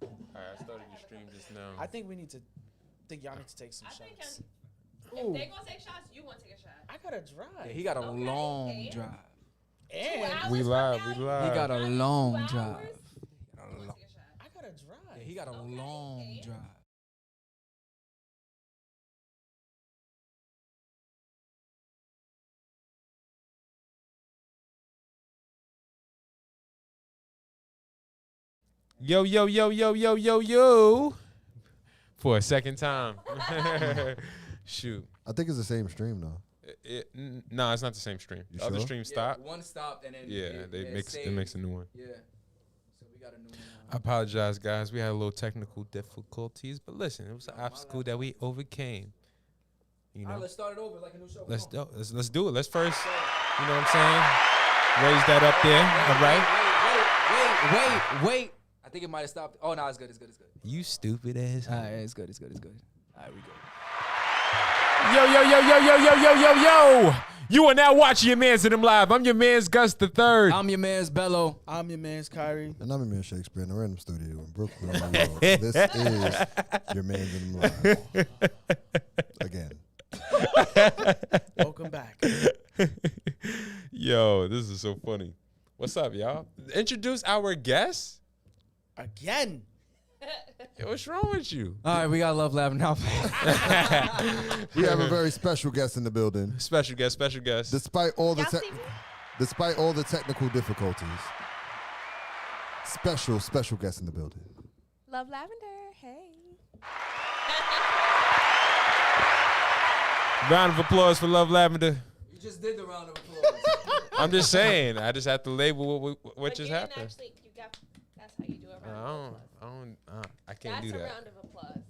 Alright, I started the stream just now. I think y'all need to take some shots. If they gonna take shots, you want to take a shot. I gotta drive. Yeah, he got a Okay, long and- drive. and We live, we He live. got a long drive. You wanna take a shot. I gotta drive. Yeah, he got a long drive. Yo, yo, yo, yo, yo, yo, yo. For a second time. Shoot. I think it's the same stream though. No, it's not the same stream. You The other sure? stream stopped. One stopped and then Yeah, they makes a new one. Yeah. So we got a new one. I apologize, guys. We had a little technical difficulties, but listen, it was an obstacle that we overcame. You All right, know, let's start it over like a new show. let's Come on. let's do it. Let's first, you know what I'm saying? Raise that up there. All right. Wait. I think it might have stopped. Oh, no, it's good. It's good. You stupid ass. All right, it's good. All right, we good. Yo, yo, yo, yo, yo, yo, yo, yo, yo. You are now watching your Mans in them live. I'm your man's Gus the Third. I'm your man's Bello. I'm your man's Kyrie. And I'm Amir Shakespeare in the Random Studio in Brooklyn, New York. This is your man's in them live. Again. Welcome back. Yo, this is so funny. What's up, y'all? Introduce our guest. Again. Yo, what's wrong with you? All right, we got Love Lab now. We have a very special guest in the building. Special guest. Despite all the Y'all see me? despite all the technical difficulties. Special guest in the building. Love Lavender. Hey. Round of applause for Love Lavender. You just did the round of applause. I'm just saying. I just have to label what But just you didn't happened. actually, that's how you do a round of applause. I can't That's do a that. round of applause.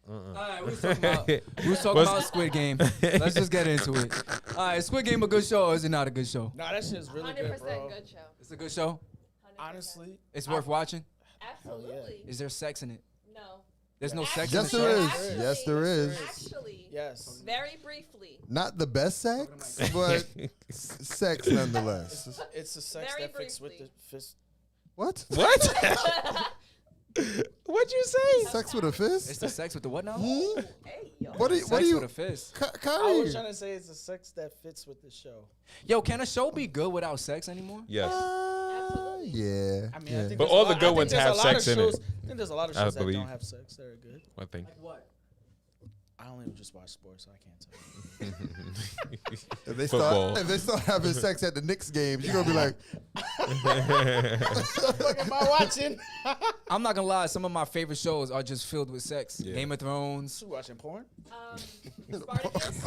All right, we was talking about Squid Game. Let's just get into it. All right, Squid Game a good show or is it not a good show? Nah, that shit's really 100% good, bro. good show. It's a good show. 100%. Honestly, It's worth watching. Absolutely. Is there sex in it? No. There's no sex Yes, in the there show. is. Actually- Yes, there is. Actually, yes. very briefly. Not the best sex, but sex nonetheless. It's a sex Very that fits with the briefly. fist. What? What? What'd you say? Sex with a fist? It's the sex with the what now? Hmm? Hey, yo. What Sex are you? with a fist. I was Kyrie. trying to say it's a sex that fits with the show. Yo, can a show be good without sex anymore? Yes. Yeah. I mean, yeah. I think But there's all a the lot- good I think ones there's a have lot of sex in it. shows- I think there's a lot of I shows that believe. don't have sex that are good. One thing. What? I don't even just watch sports, so I can't tell you. If Football. they start having sex at the Knicks games, you're gonna be like, What am I watching? I'm not gonna lie, some of my favorite shows are just filled with sex. Yeah. Game of Thrones, You watching porn? Spartacus.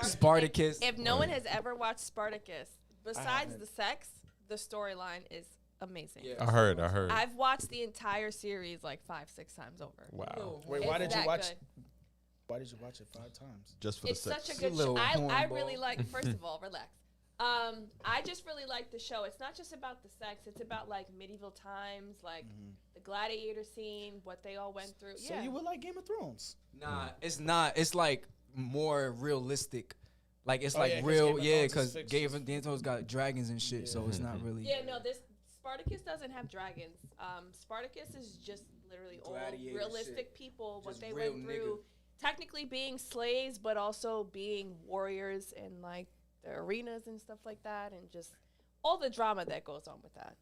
Spartacus. If no one has ever watched Spartacus, besides haven't. the sex, the storyline is amazing. Yeah. I heard. I've watched the entire series like 5-6 times over. Wow. Wait, It's why did you that watch? good. Why did you watch it 5 times? just for It's the sex. such a good little show. I hornball. really like. First of all, relax. I just really like the show. It's not just about the sex. It's about like medieval times, like the gladiator scene, what they all went through. So yeah. you would like Game of Thrones? Nah, it's not. It's like more realistic. Like it's Oh, like yeah, 'cause real, Game of yeah, Thrones is because fictions. Game of Thrones got dragons and shit, so it's not really. Yeah, no, this Spartacus doesn't have dragons. Spartacus is just literally all Gladiator realistic shit. people, what Just they real went through. Technically being slaves, but also being warriors in like the arenas and stuff like that, and just all the drama that goes on with that.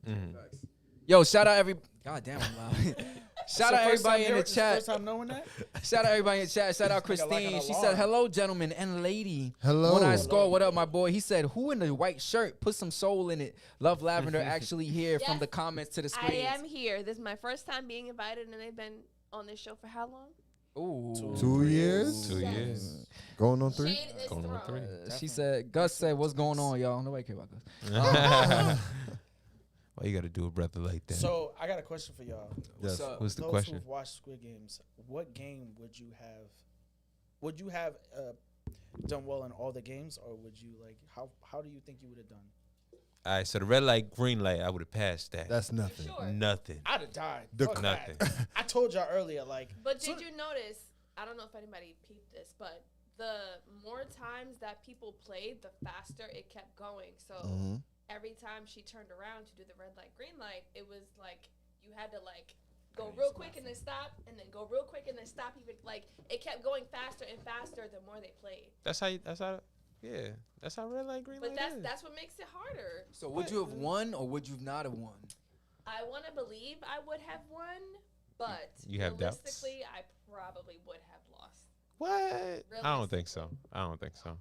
Yo, shout out every. God damn, I'm loud. Shout out everybody in the chat. First time knowing that? Shout out everybody in the chat. Shout out This nigga like an Christine. She alarm. said, "Hello, gentlemen and lady." Hello. When I score, what up, my boy? He said, "Who in the white shirt? Put some soul in it." Love Lavender actually here from Yes, the comments to the I screens. am here. This is my first time being invited, and they've been on this show for how long? Ooh. 2 years? 2 years. Going on 3? Shade is Going on thrown. 3. She said, Gus said, "What's going on, y'all?" Nobody care about Gus. Why you gotta do a brother like that? So I got a question for y'all. Yes. What's up? What's the Those question? who've watched Squid Games, what game would you have? Would you have done well in all the games, or would you like how do you think you would have done? All right, so the red light, green light, I would have passed that. That's nothing. Sure. Nothing. I'd have died. The- Fuck Nothing. that. I told y'all earlier, like. But so- did you notice? I don't know if anybody peeped this, but the more times that people played, the faster it kept going. So every time she turned around to do the red light, green light, it was like you had to like go real quick and then stop, and then go real quick and then stop. Even like it kept going faster and faster the more they played. That's how red light, green light. But that's what makes it harder. So would you have won or would you not have won? I want to believe I would have won, but You have doubts? realistically, I probably would have lost. What? I don't think so.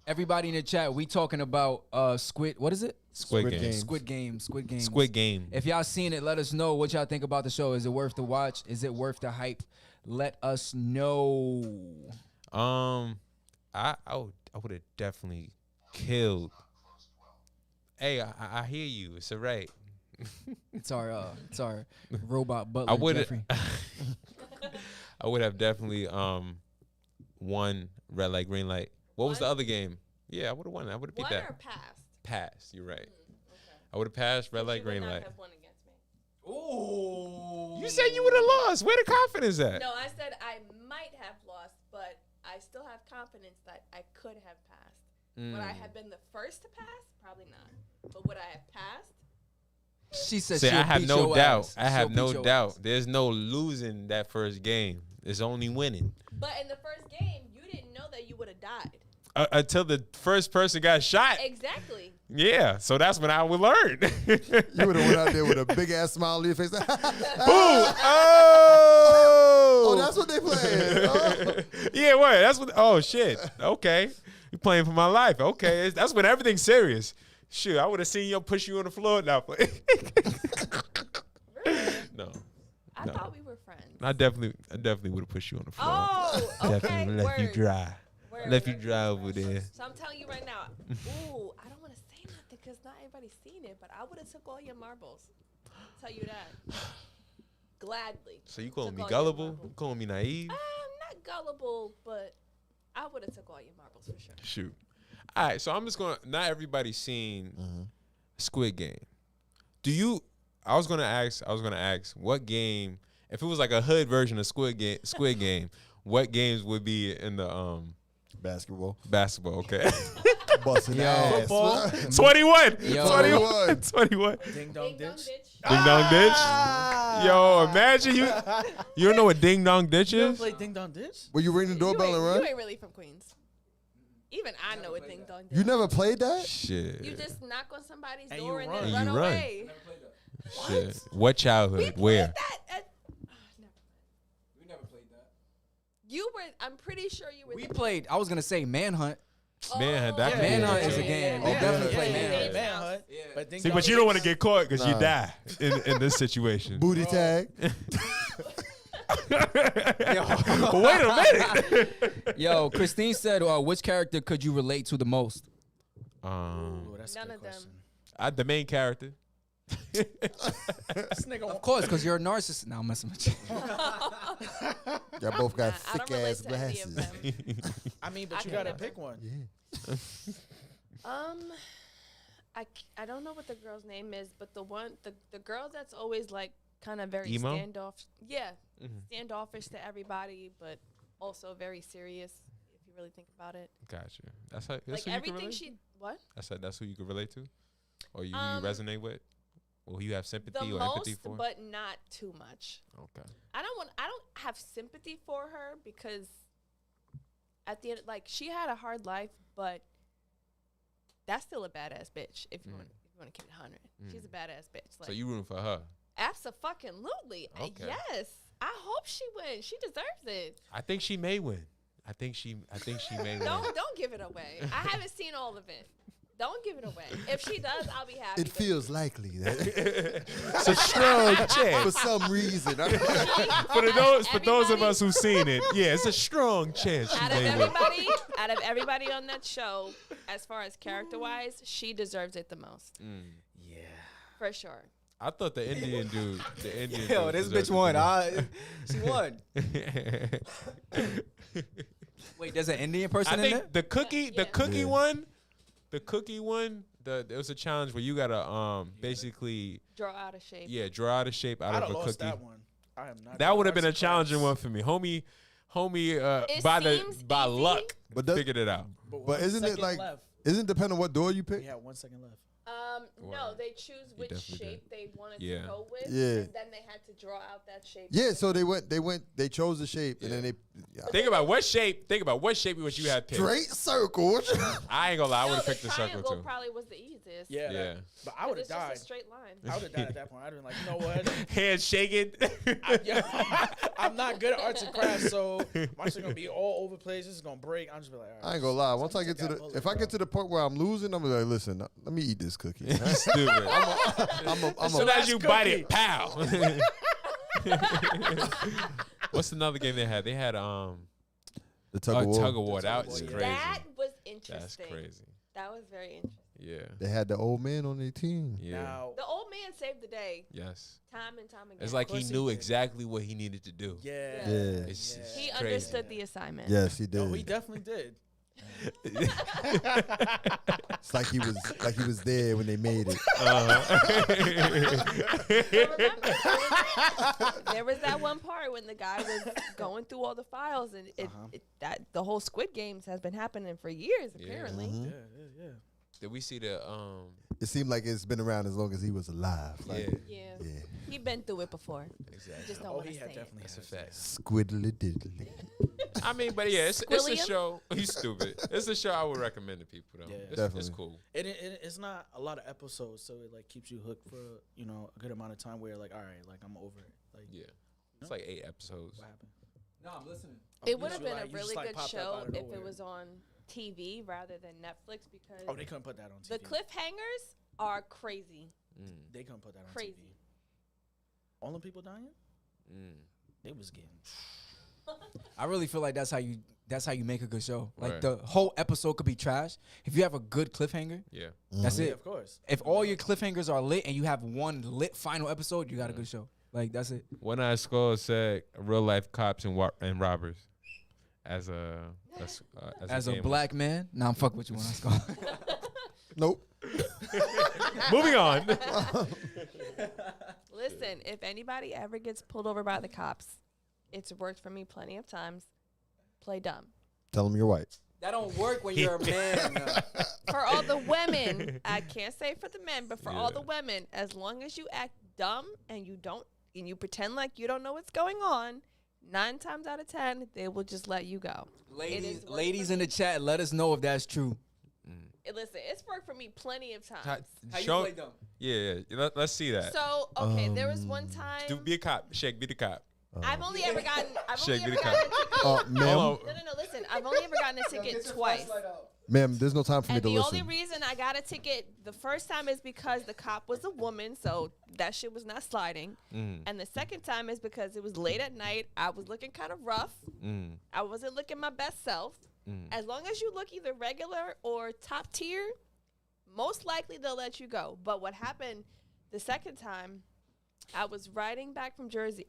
Everybody in the chat, we talking about Squid. What is it? Squid Game. Game. Squid Game. Squid Game. Squid Game. If y'all seen it, let us know what y'all think about the show. Is it worth the watch? Is it worth the hype? Let us know. I would have definitely killed. Hey, I hear you. It's all right. It's our robot butler. I would Jeffrey. I would have definitely won red light, green light. What was the other game? Yeah, I would have won. I would have beat Won that. or passed? Passed. You're right. Okay. I would have passed red light, You would green not light. have won against me. Ooh. You said you would have lost. Where the confidence at? No, I said I might have lost, but I still have confidence that I could have passed. Would I have been the first to pass? Probably not. But would I have passed? She said, See, she'll I have beat no your doubt. ass. I have She'll no beat your doubt. ass. There's no losing that first game. It's only winning. But in the first game, you didn't know that you would have died. Until the first person got shot. Exactly. Yeah, so that's when I would learn. You would have went out there with a big ass smile on your face. Boom! Oh, Oh, that's what they playing. Oh. Yeah, what? That's what. Oh shit. Okay, you playing for my life. Okay, that's when everything's serious. Shoot, I would have seen you push you on the floor. Now, Really? no, I No. thought we were friends. I definitely would have pushed you on the floor. Oh, okay. Definitely left you Word. dry. Word. Left you dry over there. So I'm telling you right now. Ooh, I don't want to say nothing because not everybody's seen it, but I would have took all your marbles. I'll tell you that. Gladly. So you calling Took me all your gullible? marbles. You calling me naive? Not gullible, but I would have took all your marbles for sure. Shoot. All right, so I'm just gonna. Not everybody's seen Squid Game. Do you? I was gonna ask. What game? If it was like a hood version of Squid Game, what games would be in the Basketball. basketball? Okay. Busting ass. Football. 21. Yo. 21. 21. Ding dong Ding dong ditch. ditch. Ding dong ditch. Yo, imagine you. You don't know what ding dong ditch You ever is? play ding dong ditch? Will you ring the doorbell and You run? ain't really from Queens. Even I know what ding dong ditch. You never played that? Shit. You just knock on somebody's And door you and run. then And run you run. away. Shit. What childhood? We played Where? that at, never. We never played that. You were. I'm pretty sure you were. We played. I was gonna say Manhunt. Manhunt, that Oh, could be Manhunt a is a game. game. Oh, We definitely Manhunt. play Yeah. Manhunt. Manhunt. Yeah. But ding See, dong but you don't want to ditch- get caught because you Nah. die in this situation. Booty tag. Wait a minute. Yo, Christine said, which character could you relate to the most? Ooh, that's a None good of them. question. The main character. This nigga Of course, because you're a narcissist. Now I'm messing with you. Y'all both got Nah, I don't thick relate ass to any of glasses. them. I mean, but I you can gotta never. pick one. Yeah. I don't know what the girl's name is, but the girl that's always like kind of very Emo? standoff. Yeah, Mhm. standoffish to everybody, but also very serious if you really think about it. Gotcha. That's how. That's Like who you can everything relate she to? what That's who you can relate to, or you Um, resonate with, or you have sympathy the or empathy most, for. but not too much. Okay. I don't have sympathy for her because at the end, like she had a hard life, but that's still a badass bitch. If you want to keep it 100, she's a badass bitch. Like, So you rooting for her? Absolutely. Okay. Yes. I hope she wins. She deserves it. I think she may win. I think she may win. Don't give it away. I haven't seen all of it. Don't give it away. If she does, I'll be happy. It feels likely that It's a strong for chance. some reason. For those of us who've seen it, yeah, it's a strong chance she out of may win. everybody on that show, as far as character wise, she deserves it the most. Yeah. For sure. I thought the Indian dude. Yo, this bitch won. She won. Wait, there's an Indian person I in there? think the cookie Yeah. one, there was a challenge where you gotta basically Draw out of shape. draw out of shape out I'd of have a lost cookie. that one. I am not. That would have doing been a arts and challenging crafts. one for me, homie. It By seems easy. luck But, figured it out. but one isn't it second like? left. Isn't it depending on what door you pick? We had 1 second left. No, they choose which definitely shape they wanted Yeah. to go with. Yeah. And then they had to draw out that shape. Yeah, so they chose the shape, and then they Think about what shape would you have picked. straight circle. I ain't gonna lie, I would No, have the picked the circle triangle too. probably was the easiest. Yeah. Yeah. But I would have It's just died. a straight line. I would have died at that point. I'd have been like, you know what? Hands shaking. I'm not good at arts and crafts, so my shit gonna be all over the place. This is gonna break. I'm just be like, all right. I ain't gonna lie. Once I get to that the, bullet, if I get to the point where I'm losing, I'm gonna be like, listen, let me eat this cookie. That's stupid. I'm As soon a, as you bite it, pow. What's another game they had? They had the tug of war. tug of war. That was Yeah. crazy. That was That's interesting. crazy. That was very interesting. Yeah. They had the old man on their team. Yeah. Now, The old man saved the day Yes. time and time again. It's like he course he knew did. exactly what he needed to do. yeah. Yeah. It's Yeah. he crazy. understood the assignment. Yes, he did. No, he definitely did. It's like he was there when they made it. But remember, there was that one part when the guy was going through all the files, and that the whole Squid Games has been happening for years. Yeah. Apparently, Mhm. Yeah. Did we see the It seemed like it's been around as long as he was alive. Like, yeah, yeah, yeah. he been through it before. exactly. Just don't Oh, want to he say had it. definitely That's a had fact. Squiddly diddly. I mean, but yeah, it's a Squilliam? show. You stupid. It's a show I would recommend to people though. Yeah. It's Definitely. cool. It's not a lot of episodes, so it like keeps you hooked for a good amount of time. Where you're like, all right, like I'm over it. Like, Yeah. It's like 8 episodes. what happened? No, I'm listening. It would have You been like- a you just, really like, good popped up show out of if it nowhere. was on TV rather than Netflix because Oh, they couldn't put that on TV. the cliffhangers are crazy. They couldn't put that on Crazy. TV. All them people dying, they was getting. I really feel like that's how you make a good show. Like Right. the whole episode could be trash. If you have a good cliffhanger, Yeah. that's Yeah, it. of course. If all your cliffhangers are lit and you have one lit final episode, you got a good show. Like that's it. One Eye Skull said real life cops and robbers as As a game. black man, nah, I'm fucking with you when I score. Nope. Moving on. Listen, if anybody ever gets pulled over by the cops, it's worked for me plenty of times. Play dumb. Tell him you're white. That don't work when you're a man. For all the women, I can't say for the men, but for all Yeah. the women, as long as you act dumb and you pretend like you don't know what's going on, 9 times out of 10, they will just let you go. Ladies in the chat, let us know if that's true. Listen, it's worked for me plenty of times. How you Show- play dumb? Yeah. Let's see that. So, okay, there was one time. Be a cop. Shake. Be the cop. I've only ever gotten. Shake, be the gotten a ticket. Ma'am, Hold on. No. Listen, I've only ever gotten a ticket twice. ma'am, there's no time for me And to the listen. only reason I got a ticket the first time is because the cop was a woman, so that shit was not sliding. And the second time is because it was late at night. I was looking kind of rough. I wasn't looking my best self. As long as you look either regular or top tier, most likely they'll let you go. But what happened the second time, I was driving back from Jersey,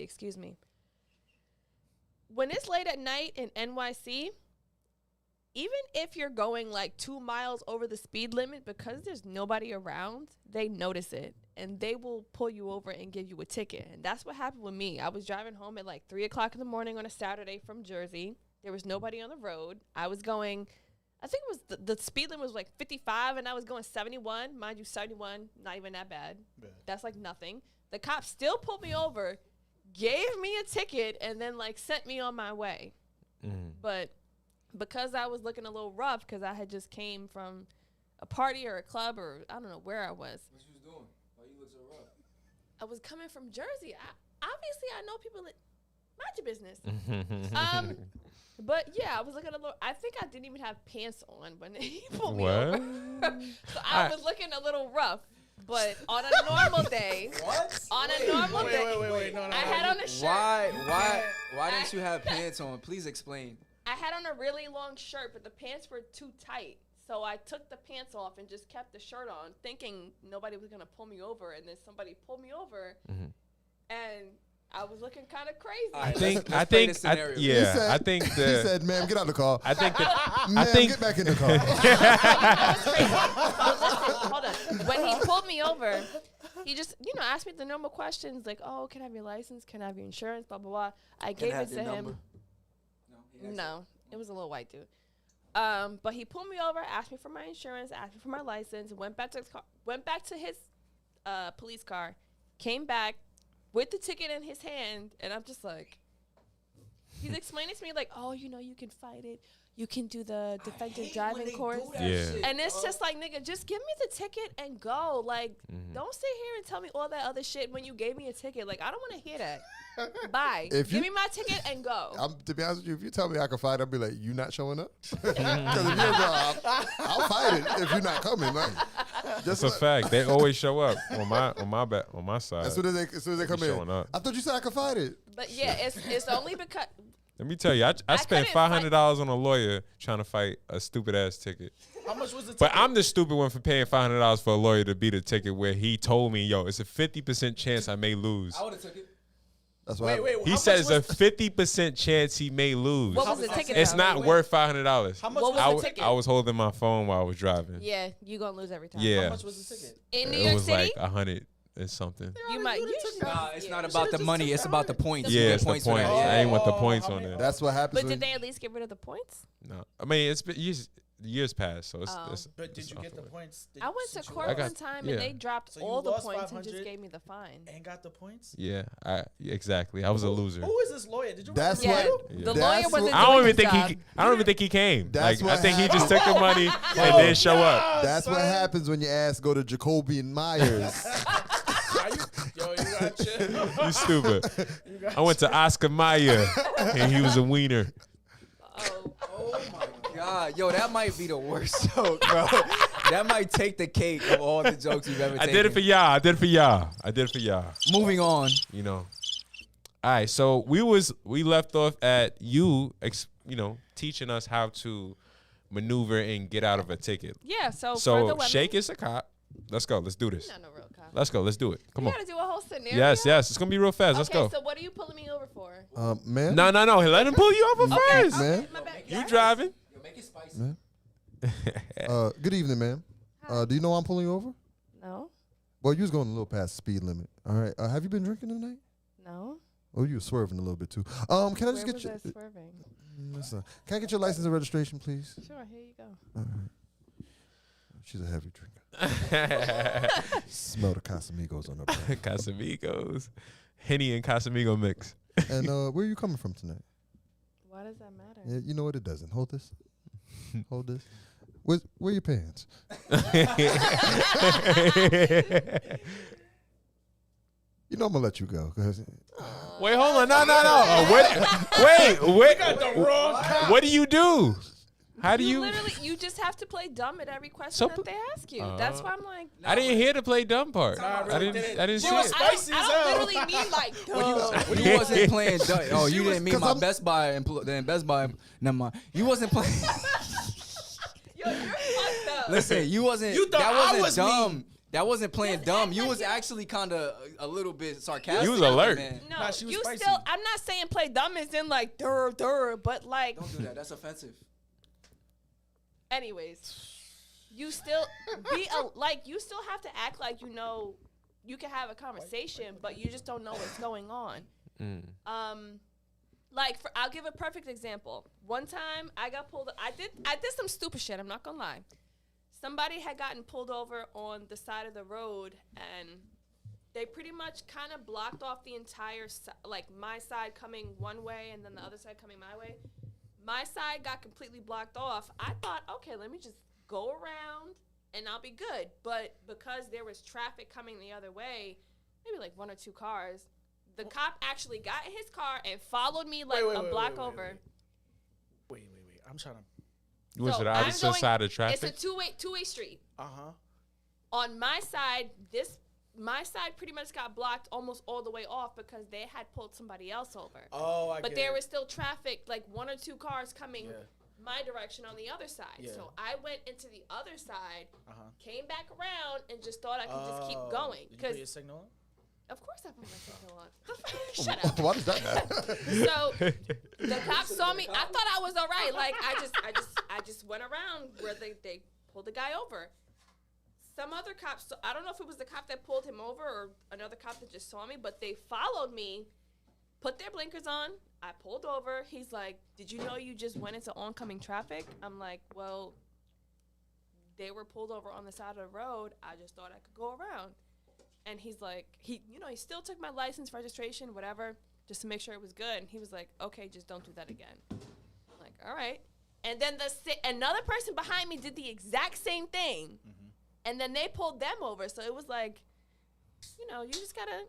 excuse me. When it's late at night in NYC, even if you're going like 2 miles over the speed limit, because there's nobody around, they notice it and they will pull you over and give you a ticket. And that's what happened with me. I was driving home at like 3 o'clock in the morning on a Saturday from Jersey. There was nobody on the road. I was going, I think it was the speed limit was like 55 and I was going 71. Mind you, 71, not even that bad. That's like nothing. The cop still pulled me over, gave me a ticket, and then like sent me on my way. But because I was looking a little rough because I had just came from a party or a club or I don't know where I was. What you was doing? Why you look so rough? I was coming from Jersey. Obviously, I know people that mind your business. But yeah, I was looking a little. I think I didn't even have pants on when he pulled me over. So I was looking a little rough. But on a normal day, on a normal day, Wait, no. I had on a shirt. Why didn't you have pants on? Please explain. I had on a really long shirt, but the pants were too tight. So I took the pants off and just kept the shirt on, thinking nobody was gonna pull me over. And then somebody pulled me over, and I was looking kind of crazy. All right, think He said, ma'am, get out of the car. I think that Ma'am, think- get back in the car. That was crazy. But listen, hold on. When he pulled me over, he just, asked me the normal questions like, "Oh, can I have your license? Can I have your insurance? Blah blah blah." I gave it to him. No, it was a little white dude. But he pulled me over, asked me for my insurance, asked me for my license, went back to his police car, came back with the ticket in his hand, and I'm just like, he's explaining to me like, oh, you know, you can fight it. You can do the defective driving course. And it's just like, nigga, just give me the ticket and go. Like, don't sit here and tell me all that other shit when you gave me a ticket. Like, I don't want to hear that. Bye. Give me my ticket and go. To be honest with you, if you tell me I can fight, I'll be like, you not showing up? Because if you're I'll fight it if you're not coming. Like, That's a fact. They always show up on my side. As soon as they come in. Up. I thought you said I could fight it. But yeah, it's only because. Let me tell you, I spent $500 on a lawyer trying to fight a stupid ass ticket. How much was the ticket? But I'm the stupid one for paying $500 for a lawyer to beat a ticket where he told me, yo, it's a 50% chance I may lose. I would have took it. That's why. Wait. He says a 50% chance he may lose. What was the ticket? It's not worth $500. How much What was the ticket? I was holding my phone while I was driving. Yeah, you gonna lose every time. Yeah. How much was the ticket? In New It York was City, like 100 and something. you might. Nah, it's not about the money. It's about the points. Yeah, You get it's the points for points. that. I ain't want the Oh, points how on many- there. That's what happens. But when did they at least get rid of the points? No, I mean it's been years past, so it's. Oh. it's But did it's you off get the of it. points? I went to since you court lost one time yeah. and they dropped So you all the lost points and just 500? gave me the fine. And got the points? Yeah, exactly. I was a loser. Who is this lawyer? Did you That's remember what- his name? The That's lawyer what- wasn't I don't doing even his think job. I don't even think he came. That's Like I what think he happened. just took the money and then show up. That's what happens when your ass go to Jacoby and Myers. Yo, you got chill. You stupid. I went to Oscar Mayer and he was a wiener. Oh, God, yo, that might be the worst joke, bro. That might take the cake of all the jokes you've ever I taken. did it for y'all. I did it for y'all. Moving on. You know. All right, so we left off at you teaching us how to maneuver and get out of a ticket. yeah. So for the So women, Shake is a cop. Let's go. Let's do this. Not no real cop. Let's go. Let's do it. Come You on. gotta do a whole scenario. Yes. It's gonna be real fast. Let's Okay, go. so what are you pulling me over for? Man. No. Let him pull you over first. Man. My bad. You Yes. driving? Yo, make it spicy. Man. Good evening, ma'am. Do you know why I'm pulling you over? No. Well, you was going a little past the speed limit. All right. Have you been drinking tonight? No. Oh, you were swerving a little bit too. Can I just Where get was you? I swerving? Listen, can I get your license and registration, please? Sure. Here you go. All right. She's a heavy drinker. Smell the Casamigos on her breath. Casamigos. Henny and Casamigo mix. And where are you coming from tonight? Why does that matter? Yeah, you know what? It doesn't. Hold this. Hold this. Where your pants? You know I'm gonna let you go. Wait, hold on. No. Wait. What do you do? How do you? Literally, you just have to play dumb at every question So that they ask you. That's why I'm like. I didn't hear the play dumb part. Nah, I didn't see Bro, it. Spicy as I hell. don't literally mean like dumb. You wasn't playing. Oh, you was- didn't mean 'cause my I'm- Best Buy. Then Best Buy. Never mind. You wasn't playing. Yo, you're fucked up. Listen, you wasn't. You thought that I wasn't was dumb. mean. That wasn't playing Just dumb. act You like was you- actually kind of a little bit sarcastic. You was alert. Man. No, Nah, she was you spicy. still. I'm not saying play dumb as in like durr, but like. Don't do that. That's offensive. Anyways, you still you still have to act like you know you can have a conversation, but you just don't know what's going on. I'll give a perfect example. One time I got pulled. I did some stupid shit. I'm not gonna lie. Somebody had gotten pulled over on the side of the road, and they pretty much kind of blocked off the entire my side coming one way and then the other side coming my way. My side got completely blocked off. I thought, okay, let me just go around and I'll be good. But because there was traffic coming the other way, maybe like one or two cars, the cop actually got in his car and followed me like a block over. Wait. I'm trying to. You went So to the I'm opposite going- side of It's traffic. a two-way street. Uh-huh. On my side, my side pretty much got blocked almost all the way off because they had pulled somebody else over. Oh, I But get there it. was still traffic, like one or two cars coming Yeah. my direction on the other side. Yeah. So I went into the other side, Uh-huh. came back around, and just thought I could just keep Oh, going. did you put Because your signal on? of course I put my signal on. Shut up. Why does that matter? So the cops saw me. I thought I was all right. Like I just went around where they pulled the guy over. Some other cops, I don't know if it was the cop that pulled him over or another cop that just saw me, but they followed me put their blinkers on. I pulled over. He's like, did you know you just went into oncoming traffic? I'm like, well, they were pulled over on the side of the road. I just thought I could go around. And he's like, he still took my license, registration, whatever, just to make sure it was good. And he was like, okay, just don't do that again. I'm like, all right. And then another person behind me did the exact same thing. Mm-hmm. And then they pulled them over. So it was like, you just gotta.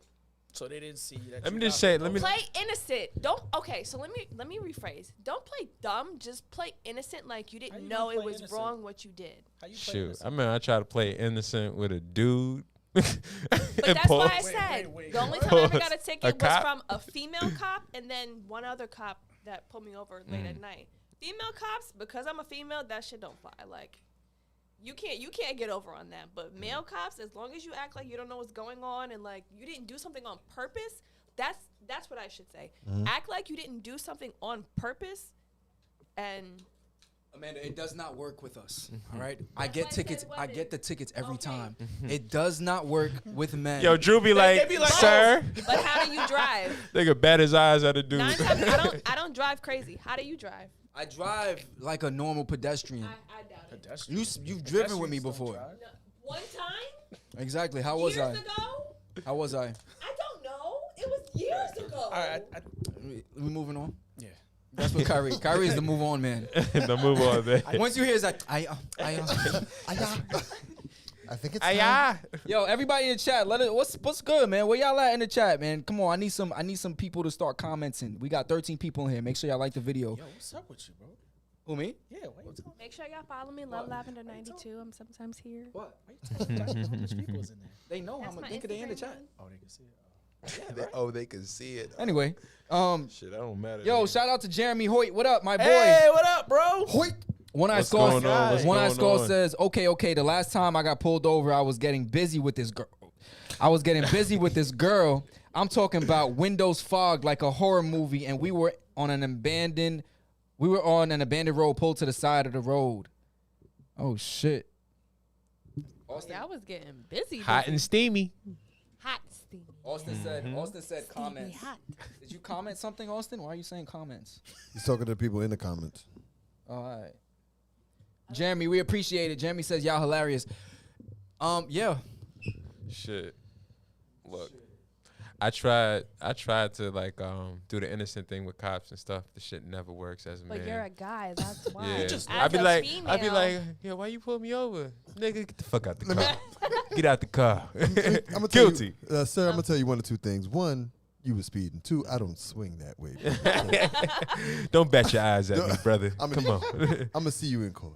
So they didn't see that. Let me just say, play innocent. So let me rephrase. Don't play dumb. Just play innocent, like you didn't know it was wrong what you did. How you play Shoot, innocent? I mean, I try to play innocent with a dude. But that's why I said the only time I ever got a ticket was from a female cop and then one other cop that pulled me over late at night. Female cops, because I'm a female, that shit don't fly. Like, you can't get over on that. But male cops, as long as you act like you don't know what's going on and like you didn't do something on purpose, that's what I should say. Act like you didn't do something on purpose, and Amanda, it does not work with us. All right, I get tickets. I get the tickets every time. It does not work with men. Yo, Drew be like, sir. But how do you drive? They could bat his eyes at a dude. 9 times, I don't drive crazy. How do you drive? I drive like a normal pedestrian. I doubt it. You've driven with me before. No, one time? Exactly. How was I? Years ago? How was I? I don't know. It was years ago. All right, We moving on. yeah. That's what Kyrie. Kyrie is the move on man. The move on there. Once you hear, it's like I think it's time. Yo, everybody in the chat, what's good, man? Where y'all at in the chat, man? Come on, I need some people to start commenting. We got 13 people in here. Make sure y'all like the video. Yo, what's up with you, bro? Who, me? Yeah, why you talking? Make sure y'all follow me, Love Lavender 92. I'm sometimes here. What? Why you talking? How much people is in there? They know That's how much. my Look at they in the Instagram chat. name. Oh, they can see it. Oh, they can see it. Anyway, Shit, that don't matter. yo, shout out to Jeremy Hoyt. What up, my boy? Hey, what up, bro? Hoyt. One Eye What's Skull. going on? What's One Eye going Skull on? says, okay. The last time I got pulled over, I was getting busy with this girl. I'm talking about windows fogged like a horror movie, and we were on an abandoned road pulled to the side of the road. Oh shit. Austin, I was getting busy. Hot and steamy. Hot steamy. Austin said comments. Hot. Did you comment something, Austin? Why are you saying comments? He's talking to people in the comments. All right. Jeremy, we appreciate it. Jeremy says y'all hilarious. Yeah. Shit. Look, I tried to like do the innocent thing with cops and stuff. The shit never works as a man. But you're a guy. That's why. Yeah, As I'd be a like, female, yeah, why you pull me over, nigga? Get the fuck out the car. Get out the car. I'm gonna Guilty. Sir, I'm gonna tell you one or two things. One, you were speeding. Two, I don't swing that way. Don't bat your eyes at me, brother. Come on. I'm gonna see you in court.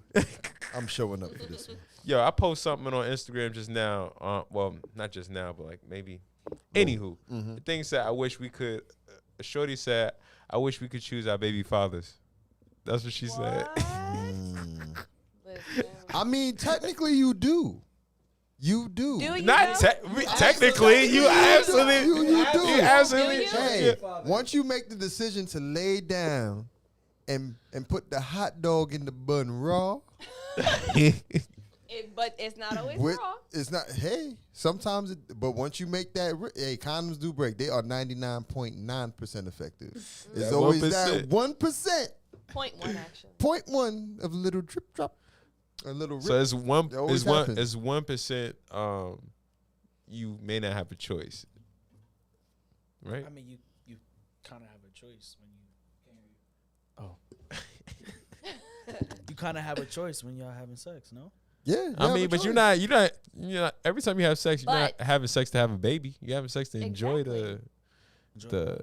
I'm showing up for this one. Yo, I post something on Instagram just now. Well, not just now, but like maybe. Anywho, the thing said, I wish we could. Shorty said, I wish we could choose our baby fathers. That's what she said. Listen. I mean, technically, you do. You do. Do you Not know? technically, you absolutely, You do. you absolutely. Do you? Hey, once you make the decision to lay down and put the hot dog in the bun raw, But it's not always with, raw. it's not. Hey, sometimes, but once you make that, hey, condoms do break. They are 99.9% effective. It's That always 1%. that 1%, 0.1 actually. 0.1 of a little drip drop, a little rip. So it's one. It always It's one. happens. It's 1%. You may not have a choice, right? I mean, you kind of have a choice when you. You kind of have a choice when y'all having sex, no? Yeah, I mean, but you're not. Every time you have sex, you're not But- having sex to have a baby. You're having sex to enjoy Exactly.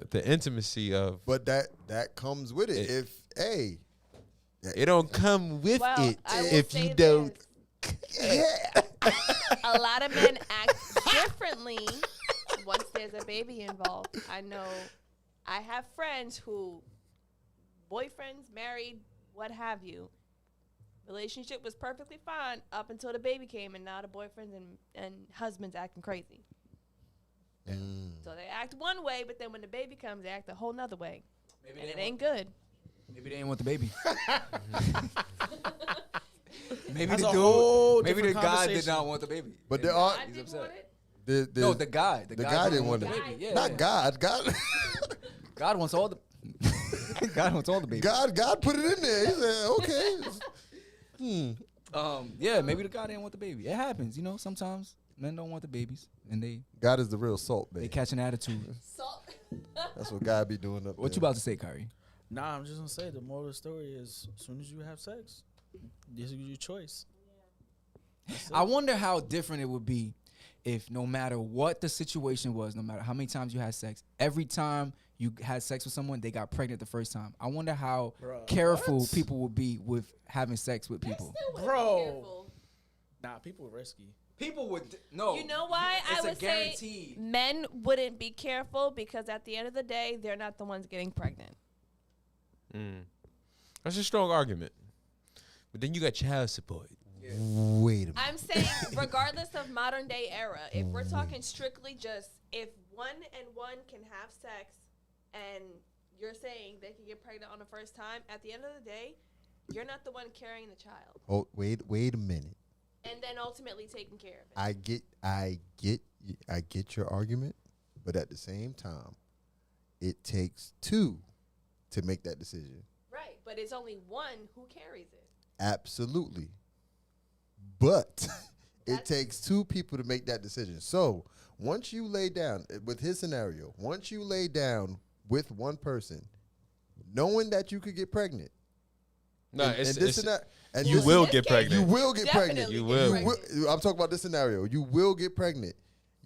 the intimacy of. But that comes with it. It- If It don't come with Well, it I will if say you don't. this. A lot of men act differently once there's a baby involved. I know I have friends who, boyfriends, married, what have you, relationship was perfectly fine up until the baby came, and now the boyfriends and husbands acting crazy. So they act one way, but then when the baby comes, they act a whole nother way. Maybe And it ain't good. Maybe they didn't want the baby. Maybe That's the a whole dude. Maybe the different guy did conversation. not want the baby. But there are I didn't upset. want it. the No, the guy. the guy didn't want the it. baby. Yeah, Not yeah. God. God. God wants all the. God wants all the babies. God put it in there. He said, okay. Yeah, maybe the guy didn't want the baby. It happens, you know. Sometimes men don't want the babies, and they God is the real salt, they baby. catch an attitude. Salt. That's what God be doing up What there. you about to say, Kyrie? Nah, I'm just gonna say the moral of the story is as soon as you have sex, this is your choice. That's I it. wonder how different it would be if no matter what the situation was, no matter how many times you had sex, every time you had sex with someone, they got pregnant the first time. I wonder how Bruh, careful what? people would be with having sex with people. Bro. Nah, people are risky. People would no. You know why It's I a would guaranteed. say men wouldn't be careful because at the end of the day, they're not the ones getting pregnant. That's a strong argument. But then you got child support. Wait a minute. I'm saying, regardless of modern day era, if we're talking strictly just if one and one can have sex and you're saying they can get pregnant on the first time, at the end of the day, you're not the one carrying the child. Oh, wait a minute. And then ultimately taking care of it. I get your argument, but at the same time, it takes two to make that decision. Right, but it's only one who carries it. Absolutely. But it That's- takes two people to make that decision. So once you lay down with his scenario, once you lay down with one person, knowing that you could get pregnant. No, and it's this and that, and you this- will This get case, pregnant. You will get pregnant. Definitely You get will. pregnant. I'm talking about this scenario. You will get pregnant.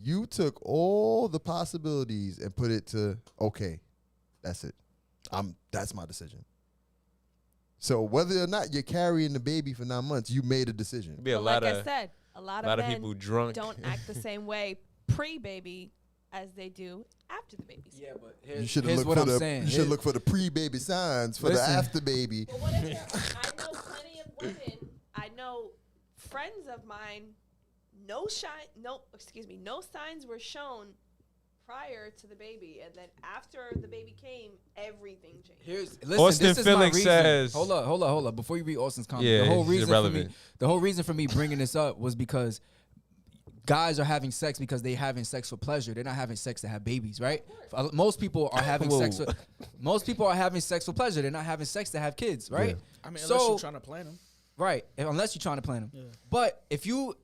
You took all the possibilities and put it to, okay, that's it. That's my decision. So whether or not you're carrying the baby for 9 months, you made a decision. Be a But lot like of I said, a lot of men people drunk. don't act the same way pre-baby as they do after the baby's. Yeah, but You should here's look what for I'm the saying. you should look for the pre-baby signs for Listen. the after baby. But what if I know plenty of women, I know friends of mine, no signs were shown prior to the baby, and then after the baby came, everything changed. Austin this is my Felix reason. says- Hold up. Before you read Austin's comment, Yeah, the whole he's reason irrelevant. the whole reason for me bringing this up was because guys are having sex because they having sex for pleasure. They're not having sex to have babies, right? Most people are having sex. Most people are having sex for pleasure. They're not having sex to have kids, right? Yeah. I mean, unless So- you're trying to plan them. Right, unless you're trying to plan them. Yeah. But if you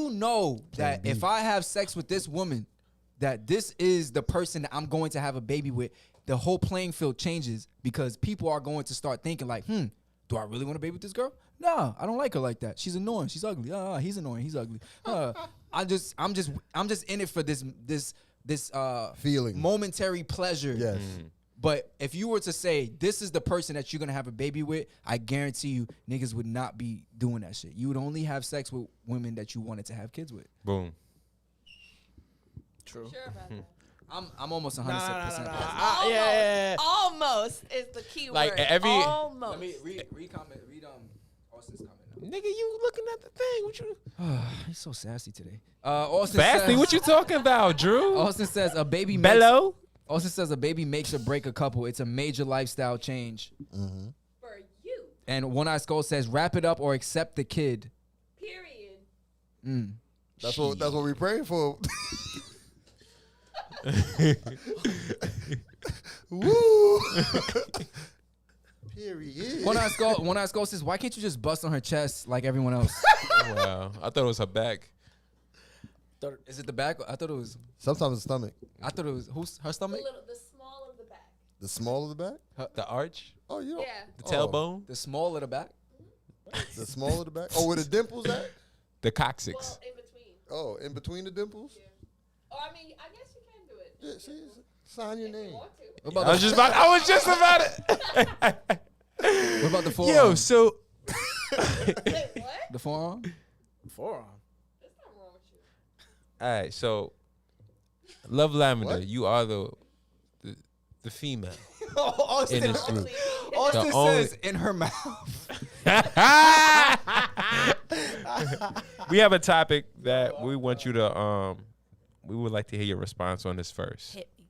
know that if I have sex with this woman, that this is the person that I'm going to have a baby with, the whole playing field changes because people are going to start thinking like, do I really want a baby with this girl? No, I don't like her like that. She's annoying. She's ugly. He's annoying. He's ugly. I'm just in it for this Feeling. momentary pleasure. Yes. But if you were to say this is the person that you're gonna have a baby with, I guarantee you niggas would not be doing that shit. You would only have sex with women that you wanted to have kids with. Boom. True. Sure about that. I'm almost 100%. Yeah. Almost is the key Like, word. every- Almost. Let me read Austin's comment now. Nigga, you looking at the thing? What you He's so sassy today. Austin Fastly? says, What you talking about, Drew? Austin says a baby Bello? Austin says a baby makes or break a couple. It's a major lifestyle change. For you. And One Eye Skull says wrap it up or accept the kid. Period. That's what we're praying for. Woo. Period. One Eye Skull says why can't you just bust on her chest like everyone else? Wow. I thought it was her back. Is it the back? I thought it was. Sometimes the stomach. I thought it was who's her The stomach? small of the back. The small of the back? The arch? Oh, you know. Yeah. The tailbone? The small of the back. The small of the back? Oh, where the dimples at? The coccyx. Well, in between. Oh, in between the dimples? Oh, I mean, I guess you can do it. Yeah, see, sign your name. Want to. What about I was just about it. what about the forearm? Yo, so Wait, what? The forearm? Forearm. What's not wrong with you? all right, so Love Lavender, What? you are the female Austin, in this group. Austin The only- says in her mouth. We have a topic that we want you to we would like to hear your response on this first. Hit me.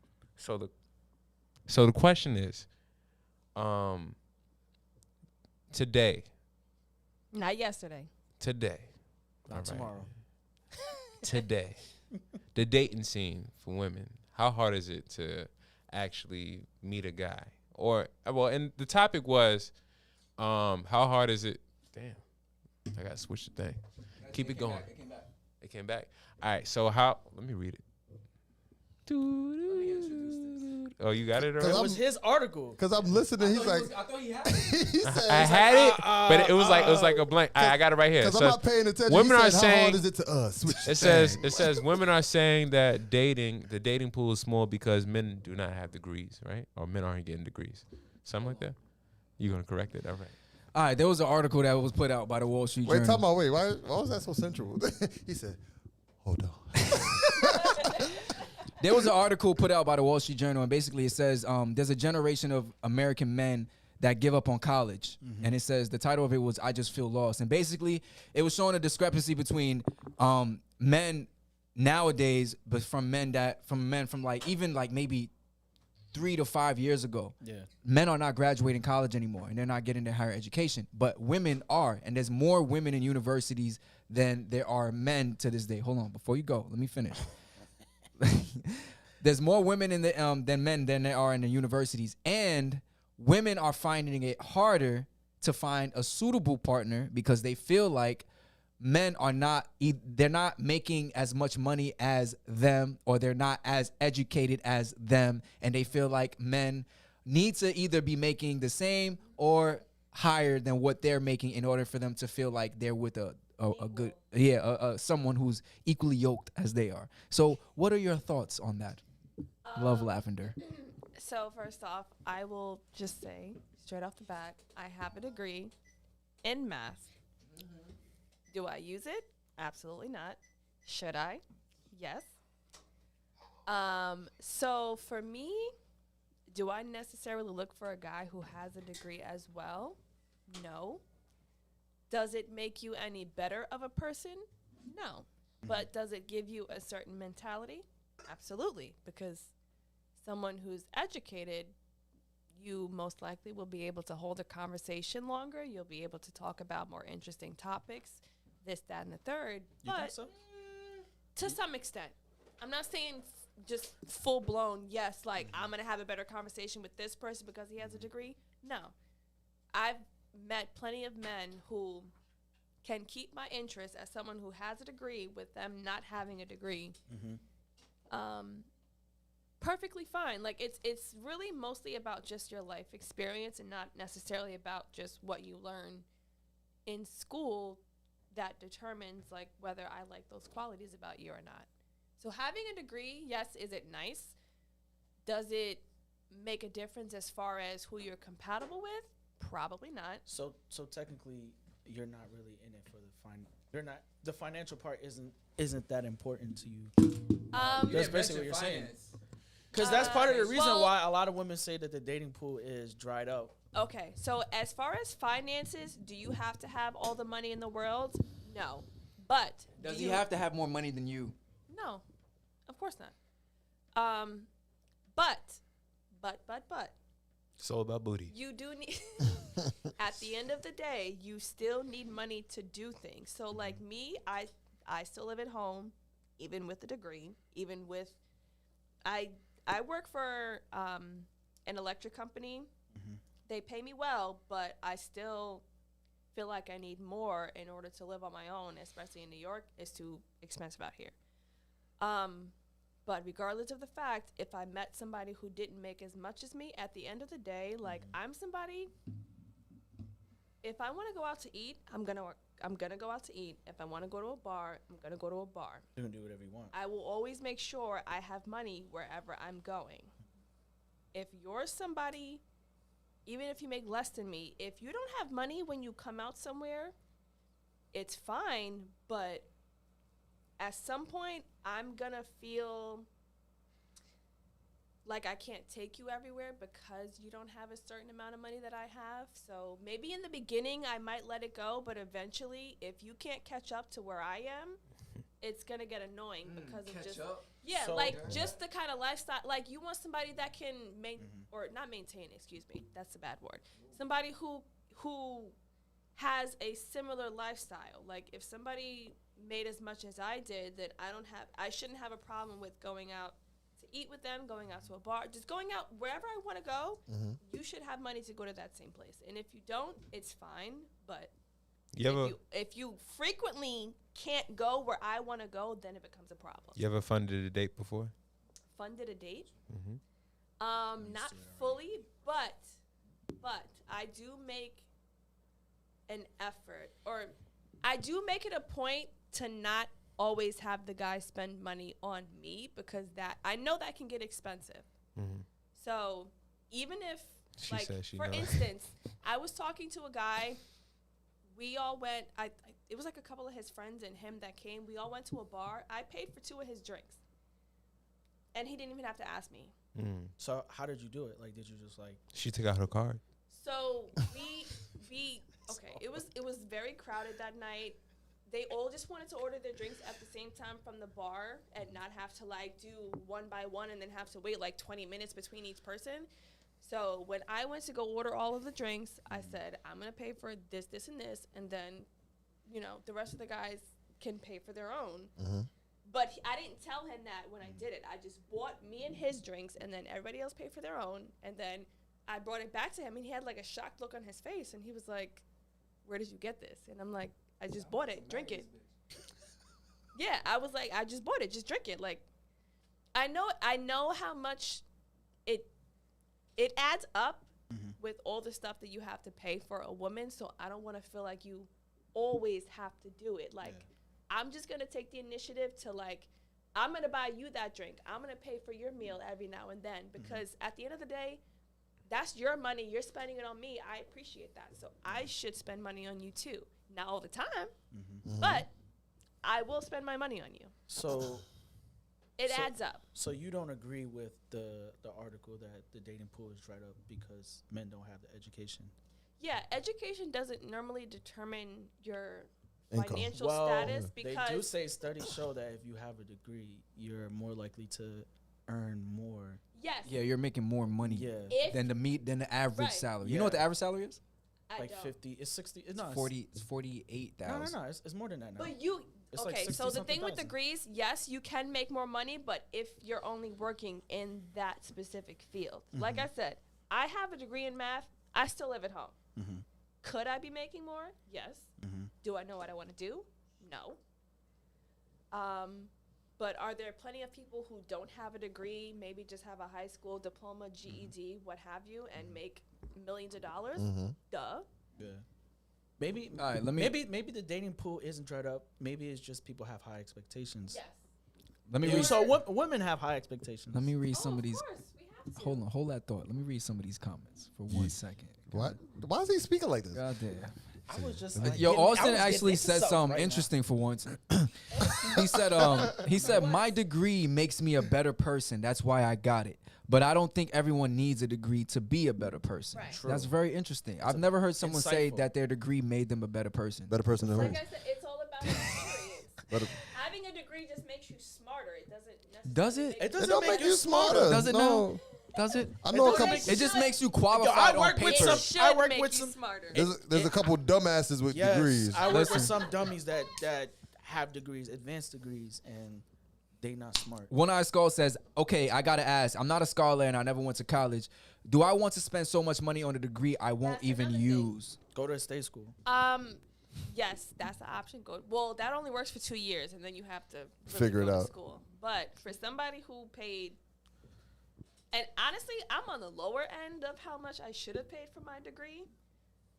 So the question is, today, Not yesterday. All right. Tomorrow. today, the dating scene for women, how hard is it to actually meet a guy? Or well, and the topic was, how hard is it? Damn, I gotta switch the thing. Keep it going. It came back. All right. So let me read it. Oh, you got it already? It was his article. Because I'm listening. He's like, I thought he had it. he said, I had it, but it was like a blank. I got it right here. Because So I'm not paying attention. women He are said, how saying hard is it to switch it the says thing? women are saying that the dating pool is small because men do not have degrees, right? Or men aren't getting degrees, something like that. You gonna correct it? All right. All right, there was an article that was put out by the Wall Street Wait, Journal. talk about, why was that so central? He said, hold on. There was an article put out by the Wall Street Journal, and basically it says there's a generation of American men that give up on college. And it says the title of it was "I Just Feel Lost." And basically it was showing a discrepancy between men nowadays, but from men from like even like maybe 3 to 5 years ago. Yeah. Men are not graduating college anymore, and they're not getting their higher education. But women are, and there's more women in universities than there are men to this day. Hold on, before you go, let me finish. There's more women in the than men than there are in the universities, and women are finding it harder to find a suitable partner because they feel like men are they're not making as much money as them, or they're not as educated as them, and they feel like men need to either be making the same or higher than what they're making in order for them to feel like they're with a good someone who's equally yoked as they are. So what are your thoughts on that? Love Lavender. So first off, I will just say straight off the bat, I have a degree in math. Do I use it? Absolutely not. Should I? Yes. So for me, do I necessarily look for a guy who has a degree as well? No. Does it make you any better of a person? No. But does it give you a certain mentality? Absolutely. Because someone who's educated, you most likely will be able to hold a conversation longer. You'll be able to talk about more interesting topics, this, that, and the third. You but think so? to some extent. I'm not saying just full blown, yes, like I'm going to have a better conversation with this person because he has a degree. No. I've met plenty of men who can keep my interest as someone who has a degree with them not having a degree. Perfectly fine. Like it's really mostly about just your life experience and not necessarily about just what you learn in school that determines like whether I like those qualities about you or not. So having a degree, yes, is it nice? Does it make a difference as far as who you're compatible with? Probably not. So technically, you're not really in it for the financial part isn't that important to you. That's basically what you're saying. Because that's part of the reason why a lot of women say that the dating pool is dried up. Okay, so as far as finances, do you have to have all the money in the world? No. But Does he have to have more money than you? No, of course not. But. It's all about booty. You do need, at the end of the day, you still need money to do things. So like me, I still live at home, even with a degree, even with, I work for an electric company. They pay me well, but I still feel like I need more in order to live on my own, especially in New York. It's too expensive out here. But regardless of the fact, if I met somebody who didn't make as much as me, at the end of the day, like I'm somebody, if I want to go out to eat, I'm gonna go out to eat. If I want to go to a bar, I'm gonna go to a bar. You can do whatever you want. I will always make sure I have money wherever I'm going. If you're somebody, even if you make less than me, if you don't have money when you come out somewhere, it's fine, but at some point, I'm going to feel like I can't take you everywhere because you don't have a certain amount of money that I have. So maybe in the beginning, I might let it go, but eventually, if you can't catch up to where I am, it's going to get annoying because of just... up? Yeah, So- like just the kind of lifestyle. Like you want somebody that can or not maintain, excuse me. That's a bad word. Somebody who has a similar lifestyle. Like if somebody made as much as I did, that I shouldn't have a problem with going out to eat with them, going out to a bar, just going out wherever I want to go. Mm-hmm. You should have money to go to that same place. And if you don't, it's fine. But if you frequently can't go where I want to go, then it becomes a problem. You ever funded a date before? Funded a date? Mm-hmm. Not fully, but I do make an effort, or I do make it a point to not always have the guy spend money on me, because that I know that can get expensive. Mm-hmm. So even if, She like, said she for know. instance, I was talking to a guy. We all went. It was like a couple of his friends and him that came. We all went to a bar. I paid for 2 of his drinks, and he didn't even have to ask me. Mm. So how did you do it? Like, did you just like? She took out her card. So we okay. It was very crowded that night. They all just wanted to order their drinks at the same time from the bar and not have to like do one by one and then have to wait like 20 minutes between each person. So when I went to go order all of the drinks, I said, I'm going to pay for this, this, and this. And then, the rest of the guys can pay for their own. Mm-hmm. But I didn't tell him that when I did it. I just bought me and his drinks, and then everybody else paid for their own. And then I brought it back to him, and he had like a shocked look on his face. And he was like, where did you get this? And I'm like, I just bought it. Drink it. Yeah, I was like, I just bought it. Just drink it. Like, I know how much it adds up with all the stuff that you have to pay for a woman. So I don't want to feel like you always have to do it. Like, I'm just going to take the initiative to, like, I'm going to buy you that drink. I'm going to pay for your meal every now and then, because at the end of the day, that's your money. You're spending it on me. I appreciate that. So I should spend money on you too. Not all the time, but I will spend my money on you. So it adds up. So you don't agree with the article that the dating pool is dried up because men don't have the education? Yeah, education doesn't normally determine your Income. financial status, because they do say studies show that if you have a degree, you're more likely to earn more. yes, Yeah, you're making more money If- than the average Right. salary. You know what the average salary is? I Like don't. 50, it's 60, no, It's 40. It's 48,000. No, it's more than that now. But you It's like okay? 60 So the something thing with thousand. degrees, yes, you can make more money, but if you're only working in that specific field, like I said, I have a degree in math. I still live at home. Could I be making more? Yes. Do I know what I want to do? No. But are there plenty of people who don't have a degree, maybe just have a high school diploma, GED, what have you, and make millions of dollars? Duh. Yeah. Maybe All right, maybe the dating pool isn't dried up. Maybe it's just people have high expectations. Yes. Let me Yeah, read. so women have high expectations. Let me read some Oh, of these. course, we have to. Hold that thought. Let me read some of these comments for 1 second. What? Why is he speaking like this? God damn. I was just Yo, Austin I was actually getting said into something right now. interesting for once. He said my degree makes me a better person. That's why I got it. But I don't think everyone needs a degree to be a better person. Right. True. That's very interesting. I've never heard someone say insightful. that their degree made them a better person. Better person than who? Like I said, it's all about experience. Better- Having a degree just makes you smarter. It doesn't necessarily Does it? make It It doesn't don't make you smarter. Does it no. now? Does it? I know a doesn't couple. make It just makes you Yo, qualified I on work with paper. It some- should I work make with you some- smarter. There's a couple dumbasses with Yes, degrees. I work Listen. with some dummies that have degrees, advanced degrees, and they not smart. One Eye Skull says, okay, I gotta ask. I'm not a scholar and I never went to college. Do I want to spend so much money on a degree I won't That's even another thing. use? Go to a state school. Yes, that's the option. Well, that only works for 2 years, and then you have to really Figure it go to out. school. But for somebody who paid, and honestly, I'm on the lower end of how much I should have paid for my degree.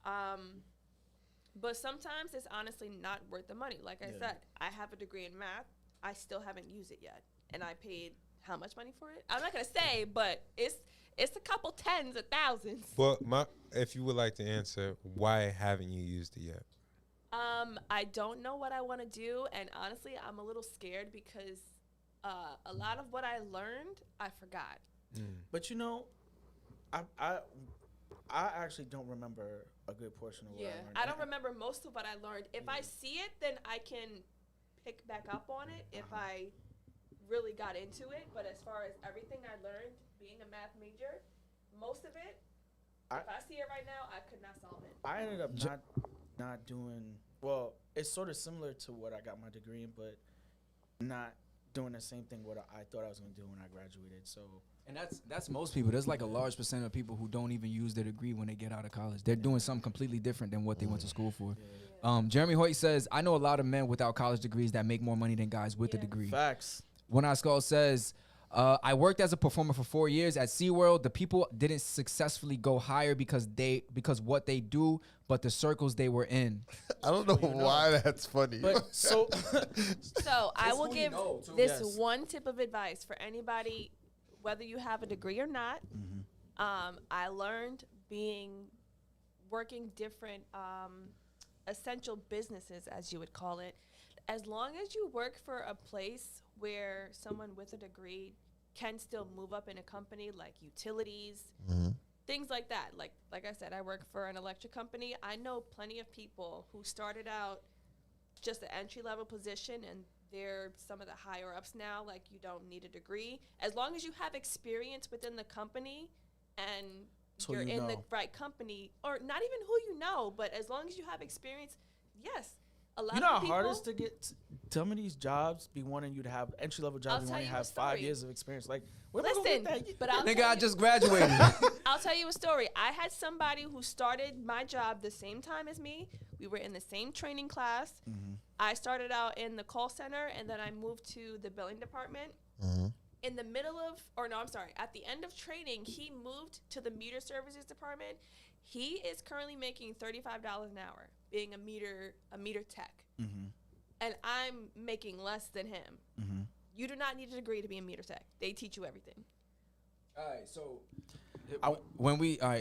But sometimes it's honestly not worth the money. Like I said, I have a degree in math. I still haven't used it yet, and I paid how much money for it? I'm not gonna say, but it's a couple tens of thousands. Well, if you would like to answer, why haven't you used it yet? I don't know what I want to do, and honestly, I'm a little scared because a lot of what I learned, I forgot. But you know, I actually don't remember a good portion of what I learned. I don't remember most of what I learned. If I see it, then I can pick back up on it if I really got into it. But as far as everything I learned, being a math major, most of it, if I see it right now, I could not solve it. I ended up not doing well. It's sort of similar to what I got my degree in, but not doing the same thing what I thought I was going to do when I graduated. So, and that's most people. There's like a large percent of people who don't even use their degree when they get out of college. They're doing something completely different than what they went to school for. Jeremy Hoyt says, I know a lot of men without college degrees that make more money than guys with a degree. Facts. One Eye Skull says, I worked as a performer for 4 years at SeaWorld. The people didn't successfully go higher because what they do, but the circles they were in. I don't know why that's funny. But so I will give this one tip of advice for anybody, whether you have a degree or not. I learned working different essential businesses, as you would call it. As long as you work for a place where someone with a degree can still move up in a company, like utilities, things like that. Like I said, I work for an electric company. I know plenty of people who started out just an entry-level position, and they're some of the higher ups now. Like, you don't need a degree. As long as you have experience within the company and you're in the right company, or not even who you know, but as long as you have experience, yes. A lot you know of how people, hard it is to get some of these jobs be wanting you to have entry-level jobs and wanting you to have 5 years of experience. Like, where am I gonna get that? But I'll Nigga, I just graduated. I'll tell you a story. I had somebody who started my job the same time as me. We were in the same training class. I started out in the call center, and then I moved to the billing department. In the middle of, at the end of training, he moved to the meter services department. He is currently making $35 an hour, being a meter tech. And I'm making less than him. You do not need a degree to be a meter tech. They teach you everything. All right,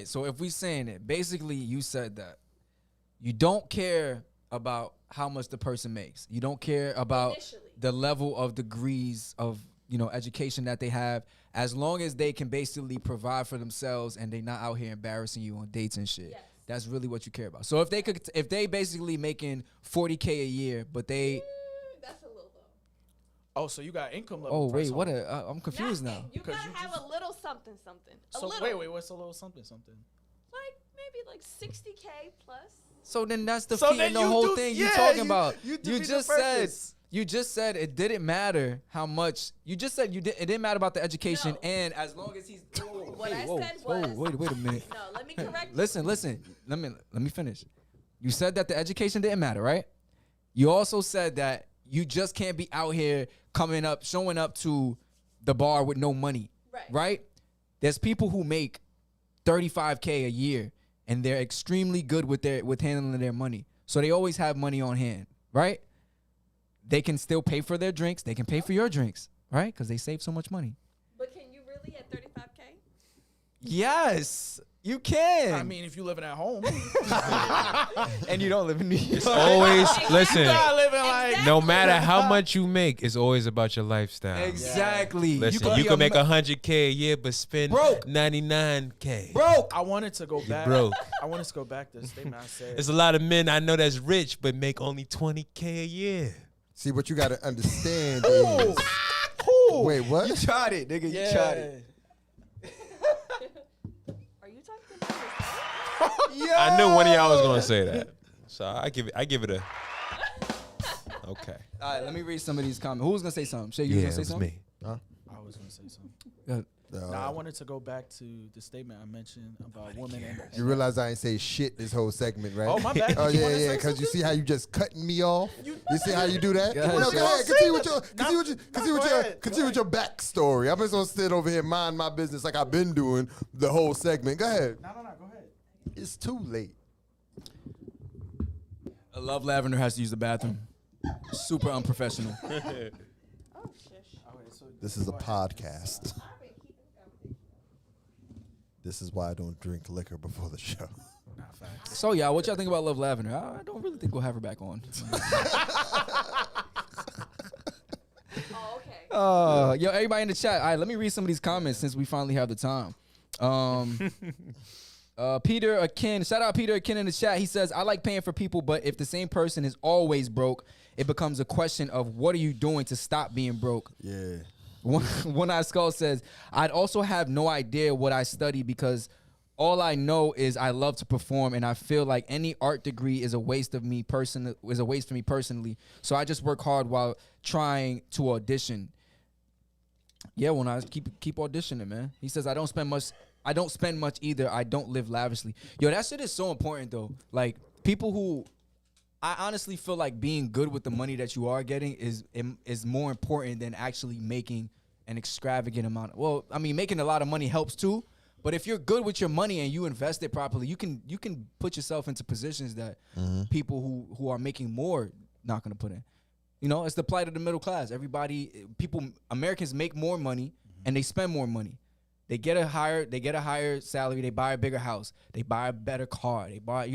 so if we saying it, basically you said that you don't care about how much the person makes. You don't care about the level of degrees of education that they have, as long as they can basically provide for themselves and they're not out here embarrassing you on dates and shit. Yes. That's really what you care about. So if they basically making $40K a year, but they that's a little low. Oh, so you got income level. Oh wait, what? I'm confused now. You gotta have a little something. Wait, what's a little something? Like maybe like 60K plus. So then that's defeating the whole thing you talking about. You just said it didn't matter how much. You just said it didn't matter about the education, and as long as he's. What I said was. Wait a minute. No, let me correct. Listen. Let me finish. You said that the education didn't matter, right? You also said that you just can't be out here showing up to the bar with no money, right? There's people who make $35K a year, and they're extremely good with handling their money, so they always have money on hand, right? They can still pay for their drinks. They can pay for your drinks, right? Because they save so much money. But can you really at 35K? Yes, you can. I mean, if you living at home. And you don't live in New York. It's always, listen, no matter how much you make, it's always about your lifestyle. Exactly. Listen, you can make $100K a year, but spend $99K. Broke. I wanted to go back. Broke. I wanted to go back to the statement I said. There's a lot of men I know that's rich, but make only $20K a year. See, what you got to understand is. Wait, what? You tried it, nigga. You tried it. Are you talking about yourself? I knew one of y'all was gonna say that, so I give it a. Okay. All right, let me read some of these comments. Who was gonna say something? Shay, you gonna say something? Me. I was going to say something. Go ahead. I wanted to go back to the statement I mentioned about women. You realize I ain't say shit this whole segment, right? Oh, my bad. Oh, You wanna yeah, say because you something? see how you just cutting me off? You see how you do that? Go ahead, No, Shay. go ahead. Continue with your backstory. I'm just going to sit over here and mind my business like I've been doing the whole segment. Go ahead. No, go ahead. It's too late. I love Lavender has to use the bathroom. Super unprofessional. Oh, shush. This is a podcast. This is why I don't drink liquor before the show. So, y'all, what y'all think about Love Lavender? I don't really think we'll have her back on. Oh, okay. Yo, everybody in the chat. All right, let me read some of these comments since we finally have the time. Peter Akin, shout out Peter Akin in the chat. He says, I like paying for people, but if the same person is always broke, it becomes a question of what are you doing to stop being broke? Yeah. One Eye Skull says, I'd also have no idea what I study because all I know is I love to perform, and I feel like any art degree is a waste for me personally. So I just work hard while trying to audition. Yeah, when I keep auditioning, man. He says I don't spend much. I don't spend much either. I don't live lavishly. Yo, that shit is so important though. Like people who, I honestly feel like being good with the money that you are getting is more important than actually making an extravagant amount. Well, I mean, making a lot of money helps too. But if you're good with your money and you invest it properly, you can put yourself into positions that people who are making more not gonna put in. You know, it's the plight of the middle class. Americans make more money and they spend more money. They get a higher salary. They buy a bigger house. They buy a better car. They buy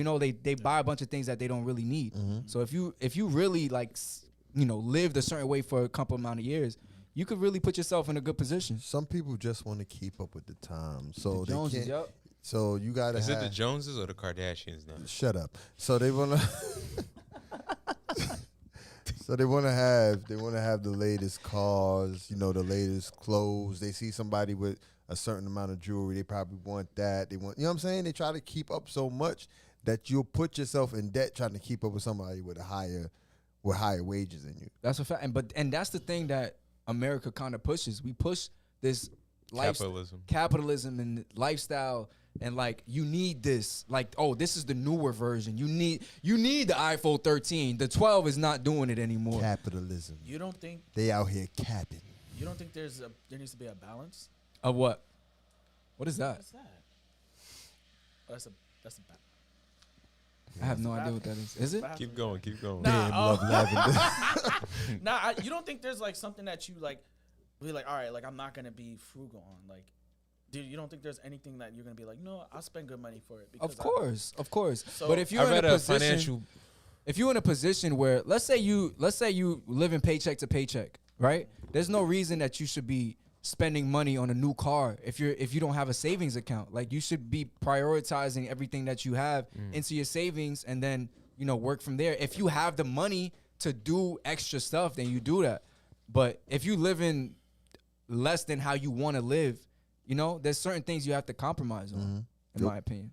a bunch of things that they don't really need. So if you really lived a certain way for a couple amount of years, you could really put yourself in a good position. Some people just want to keep up with the times, so The they Joneses, can't. yup. So you gotta. Is it the Joneses or the Kardashians now? Shut up. So they wanna. So they wanna have the latest cars, the latest clothes. They see somebody with a certain amount of jewelry, they probably want that. They want, you know what I'm saying? They try to keep up so much that you'll put yourself in debt trying to keep up with somebody with higher wages than you. That's a fact. And that's the thing that America kind of pushes. We push this capitalism and lifestyle, and like you need this. Like, oh, this is the newer version. You need the iPhone 13. The 12 is not doing it anymore. Capitalism. You don't think They out here capping. you don't think there needs to be a balance? Of what? What is that? What's that? Oh, that's a I have no idea what that is. Is it? Keep going. Nah, Damn, love lavender. Nah, you don't think there's like something that you like be like, all right, like I'm not gonna be frugal on, like, dude, you don't think there's anything that you're gonna be like, no, I'll spend good money for it? Because Of course. So But if you're I read in a a position, financial. if you're in a position where let's say you live in paycheck to paycheck, right? There's no reason that you should be spending money on a new car if you don't have a savings account. Like, you should be prioritizing everything that you have into your savings and then work from there. If you have the money to do extra stuff, then you do that. But if you live in less than how you want to live, there's certain things you have to compromise on, in my opinion.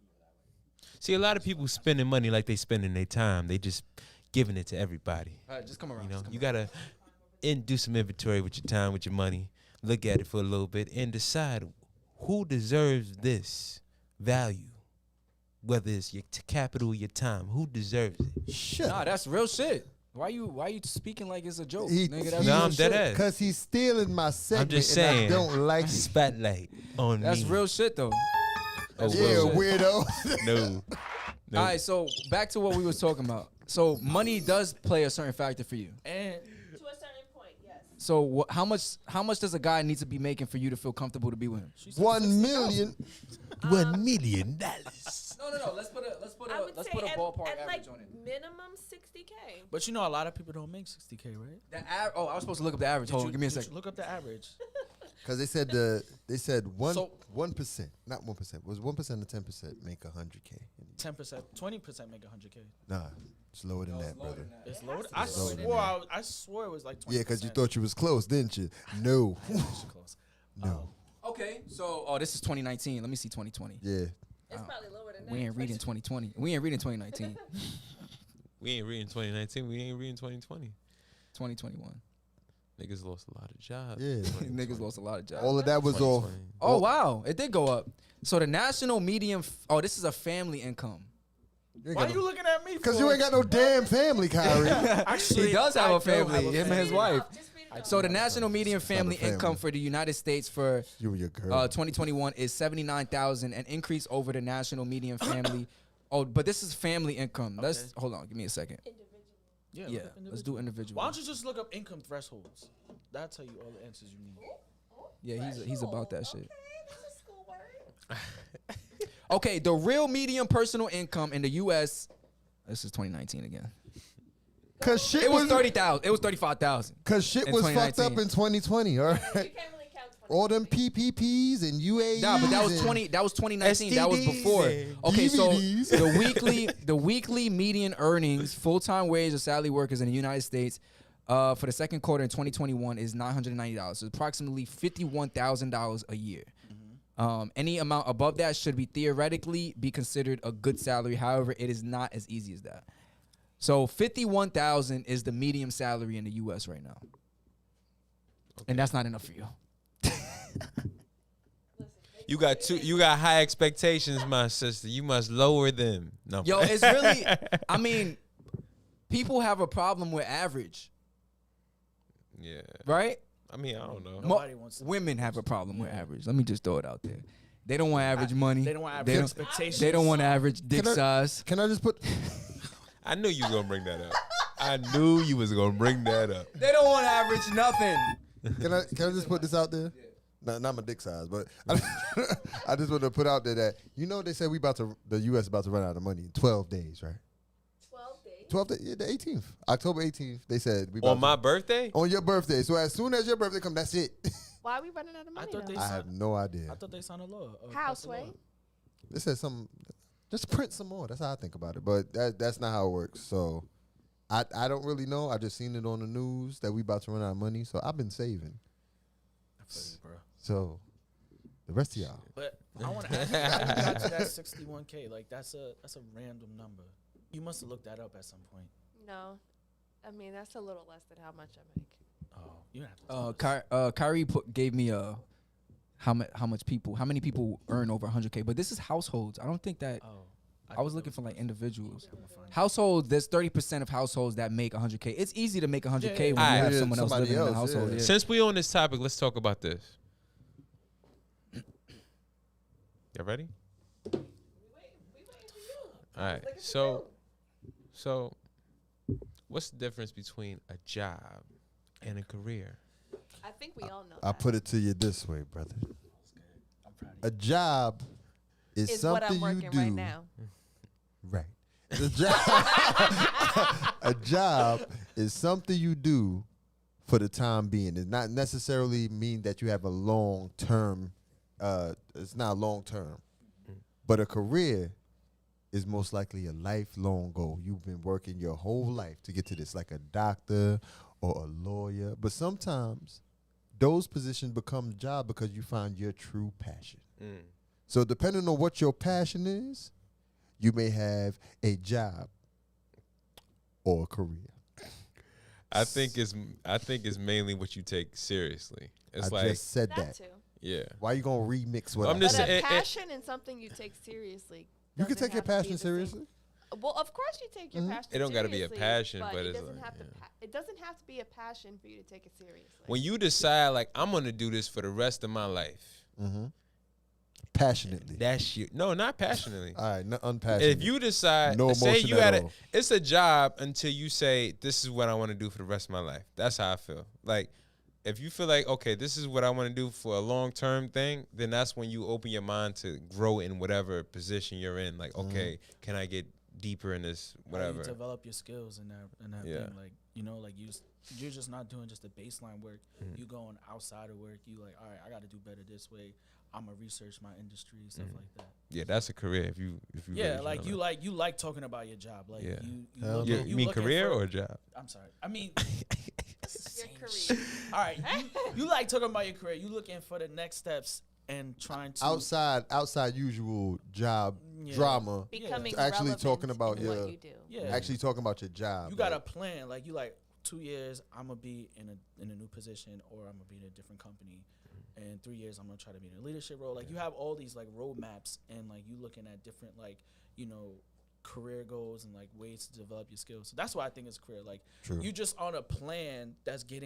See, a lot of people spending money like they spending their time. They just giving it to everybody. All right, just come around. You gotta do some inventory with your time, with your money. Look at it for a little bit and decide who deserves this value. Whether it's your capital, your time, who deserves it? Shut Nah, up. that's real shit. Why you speaking like it's a joke? He, Nigga, that's No, real I'm shit. dead ass. Because he's stealing my segment. I'm just saying. And I don't like it. Spotlight on me. That's real shit though. Oh, Yeah, well, weirdo. No. All right, so back to what we was talking about. So money does play a certain factor for you. and To a certain point, yes. So how much does a guy need to be making for you to feel comfortable to be with him? $1 million. $1 million. No. Let's put I would say a ballpark at average like on it. minimum 60K. but a lot of people don't make 60K, right? I was supposed to look up the average. Hold on, give me a Did you second. Look up the average. Because they said 1%, So- not 1%. Was 1% or 10% make 100K? 10%, 20% make 100K. Nah, it's lower than that, brother. It's It lower. has to I be lower than swore. I swore it was like 20%. Yeah, because you thought you was close, didn't you? No. Close. No. Okay, so this is 2019. Let me see 2020. Yeah. It's probably lower than that. We ain't reading 2020. We ain't reading 2019. We ain't reading 2019. We ain't reading 2020. 2021. Niggas lost a lot of jobs. Yeah. Niggas lost a lot of jobs. All of that was off. 2020. Oh wow, it did go up. So the national median. This is a family income. Why are you looking at me? Because you ain't got no damn family, Kyrie. Actually, He does have I a family. Him and his Read it wife. off, just read it off. So the national median It's not a family family. income for the United States for You and your girl. 2021 is $79,000, an increase over the national median family. Oh, but this is family income. Let's hold on. Give me a second. Individual. Yeah, Yeah, look up let's do individual. individual. Why don't you just look up income thresholds? That'll tell you all the answers you need. Yeah, he's about that shit. Okay, that's a school word. Okay, the real median personal income in the U.S. This is 2019 again. Because shit It was was 30,000. It was 35,000. Because shit in was fucked 2019. up in 2020, all right? You can't really count 20. All them PPPs and UAEs. Nah, but that was and 20. That was 2019. That was STDs before. and Okay, so DVDs. the weekly median earnings, full-time wage of salary workers in the United States, for the second quarter in 2021 is $990. So approximately $51,000 a year. Any amount above that should be theoretically be considered a good salary. However, it is not as easy as that. So $51,000 is the median salary in the U.S. right now, and that's not enough for you. You got high expectations, my sister. You must lower them. No. Yo, it's really, I mean, people have a problem with average, Yeah. right? I mean, I don't know. Nobody wants to. Women have a problem with average. Let me just throw it out there. They don't want average money. They don't want average expectations. They don't want average dick size. Can I just put? I knew you were gonna bring that up. I knew you was gonna bring that up. They don't want average nothing. Can I just put this out there? Not my dick size, but I just want to put out there that they said the U.S. about to run out of money in 12 days, right? 12 days. 12 days, yeah, the 18th, October 18th. They said On my birthday. on your birthday. So as soon as your birthday comes, that's it. Why are we running out of money? thought though? they I have no idea. I thought they signed a law. How, Sway? They said something. Just print some more. That's how I think about it. But that's not how it works. So I don't really know. I just seen it on the news that we about to run out of money. So I've been saving. I feel you, bro. So the rest of y'all. But I want to ask you, how you got to that 61K? Like that's a random number. You must have looked that up at some point. No, I mean that's a little less than how much I make. Oh, you don't have to. Kyrie gave me how many people earn over 100K, but this is households. I don't think that. Oh, I was looking for like individuals. I'm gonna find it. Households, there's 30% of households that make 100K. It's easy to make 100K when you Alright. have someone else Somebody living in the else, household. yeah. Yeah. Since we on this topic, let's talk about this. Y'all ready? All right. So, what's the difference between a job and a career? I think we all know. I put it to you this way, brother. I'm proud of A job is is something what I'm you working do. right now. Right. The job, a job is something you do for the time being. It's not necessarily mean that you have a long term. It's not long term, but a career is most likely a lifelong goal. You've been working your whole life to get to this, like a doctor or a lawyer. But sometimes those positions become job because you find your true passion. So depending on what your passion is, you may have a job or a career. I think it's mainly what you take seriously. It's I like just said That that. too. yeah. Why you gonna remix what I'm I just But said? saying- a passion and something you take seriously. You can doesn't take your have to be passion the same- seriously. Well, of course you take your passion. It don't gotta be a seriously, passion, but it it's doesn't like, have to. yeah. It doesn't have to be a passion for you to take it seriously. When you decide like I'm gonna do this for the rest of my life, Passionately. that's you. No, not passionately. All right, unpassionate. If you decide, No say emotion you at had all. it's a job until you say this is what I want to do for the rest of my life. That's how I feel. Like if you feel like okay, this is what I want to do for a long term thing, then that's when you open your mind to grow in whatever position you're in. Like okay, can I get deeper in this How whatever? you develop your skills in that Yeah. thing. Like like you're just not doing just the baseline work. You going outside of work. You like, all right, I got to do better this way. I'm gonna research my industry, stuff like that. Yeah, that's a career. If you Yeah, really like tryna- you like talking about your job. Like Yeah. you Hell look no. at- you mean looking career for- or job? I'm sorry. I mean, it's the Your same career. shit. All right, you like talking about your career. You looking for the next steps and trying to outside usual job Yeah. drama. Becoming Actually relevant talking about in your- what you do. Yeah, Actually talking about your job. you got a like, plan. Like you like 2 years, I'm gonna be in a new position, or I'm gonna be in a different company. And 3 years, I'm gonna try to be in a leadership role. Like you have all these like roadmaps, and like you looking at different like career goals and like ways to develop your skills. So that's why I think it's career. Like True. you just on a plan that's get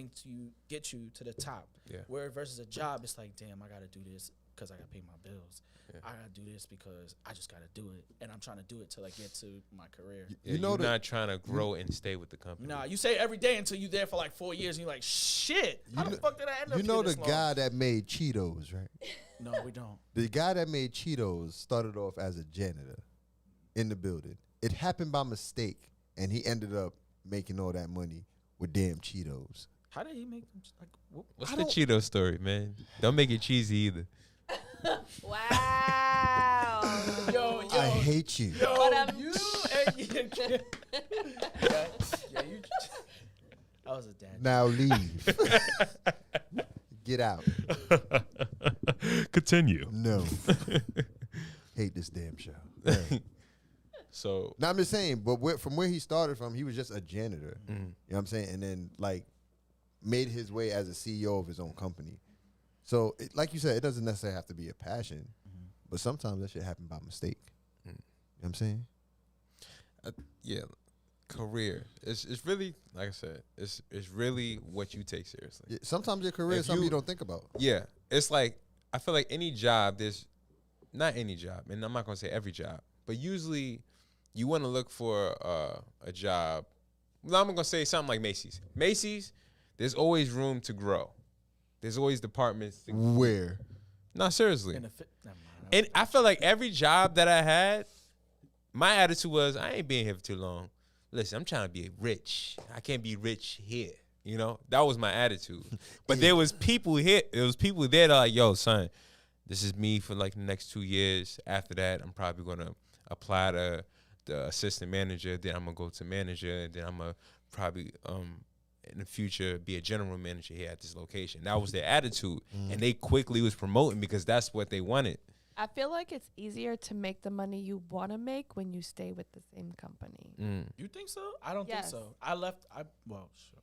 you to the top. Yeah. Where versus a job, it's like, damn, I gotta do this because I gotta pay my bills. Yeah. I gotta do this because I just gotta do it, and I'm trying to do it till I get to my career. Yeah, You know you're that- not trying to grow and stay with the company. Nah, you say it every day until you're there for like 4 years, and you're like, shit, how the fuck did I end up You know here the this guy that made Cheetos, right? long? No, we don't. The guy that made Cheetos started off as a janitor in the building. It happened by mistake, and he ended up making all that money with damn Cheetos. How did he make them? Like, What's the Cheeto story, man? Don't make it cheesy either. Wow. yo, I hate you. yo, But, you, yeah, you. I was a dad. Now leave. Get out. Continue. No. Hate this damn show. Right. So Now I'm just saying, but from where he started from, he was just a janitor. You know what I'm saying? And then like made his way as a CEO of his own company. So, like you said, it doesn't necessarily have to be a passion, but sometimes that shit happen by mistake. You know what I'm saying? Yeah, career. It's really, like I said, it's really what you take seriously. Yeah, sometimes your career If is something you- you don't think about. Yeah, it's like I feel like any job. There's not any job, and I'm not gonna say every job, but usually you want to look for a job. Well, I'm gonna say something like Macy's. Macy's, there's always room to grow. There's always departments. Where? No, seriously. Never mind. And I feel like every job that I had, my attitude was, I ain't being here for too long. Listen, I'm trying to be rich. I can't be rich here. You know, that was my attitude. But there was people here. There was people there that like, yo, son, this is me for like the next 2 years. After that, I'm probably gonna apply to the assistant manager. Then I'm gonna go to manager. And then I'm gonna probably in the future be a general manager here at this location. That was their attitude, and they quickly was promoting because that's what they wanted. I feel like it's easier to make the money you want to make when you stay with the same company. You think so? I don't Yes. think so. Sure.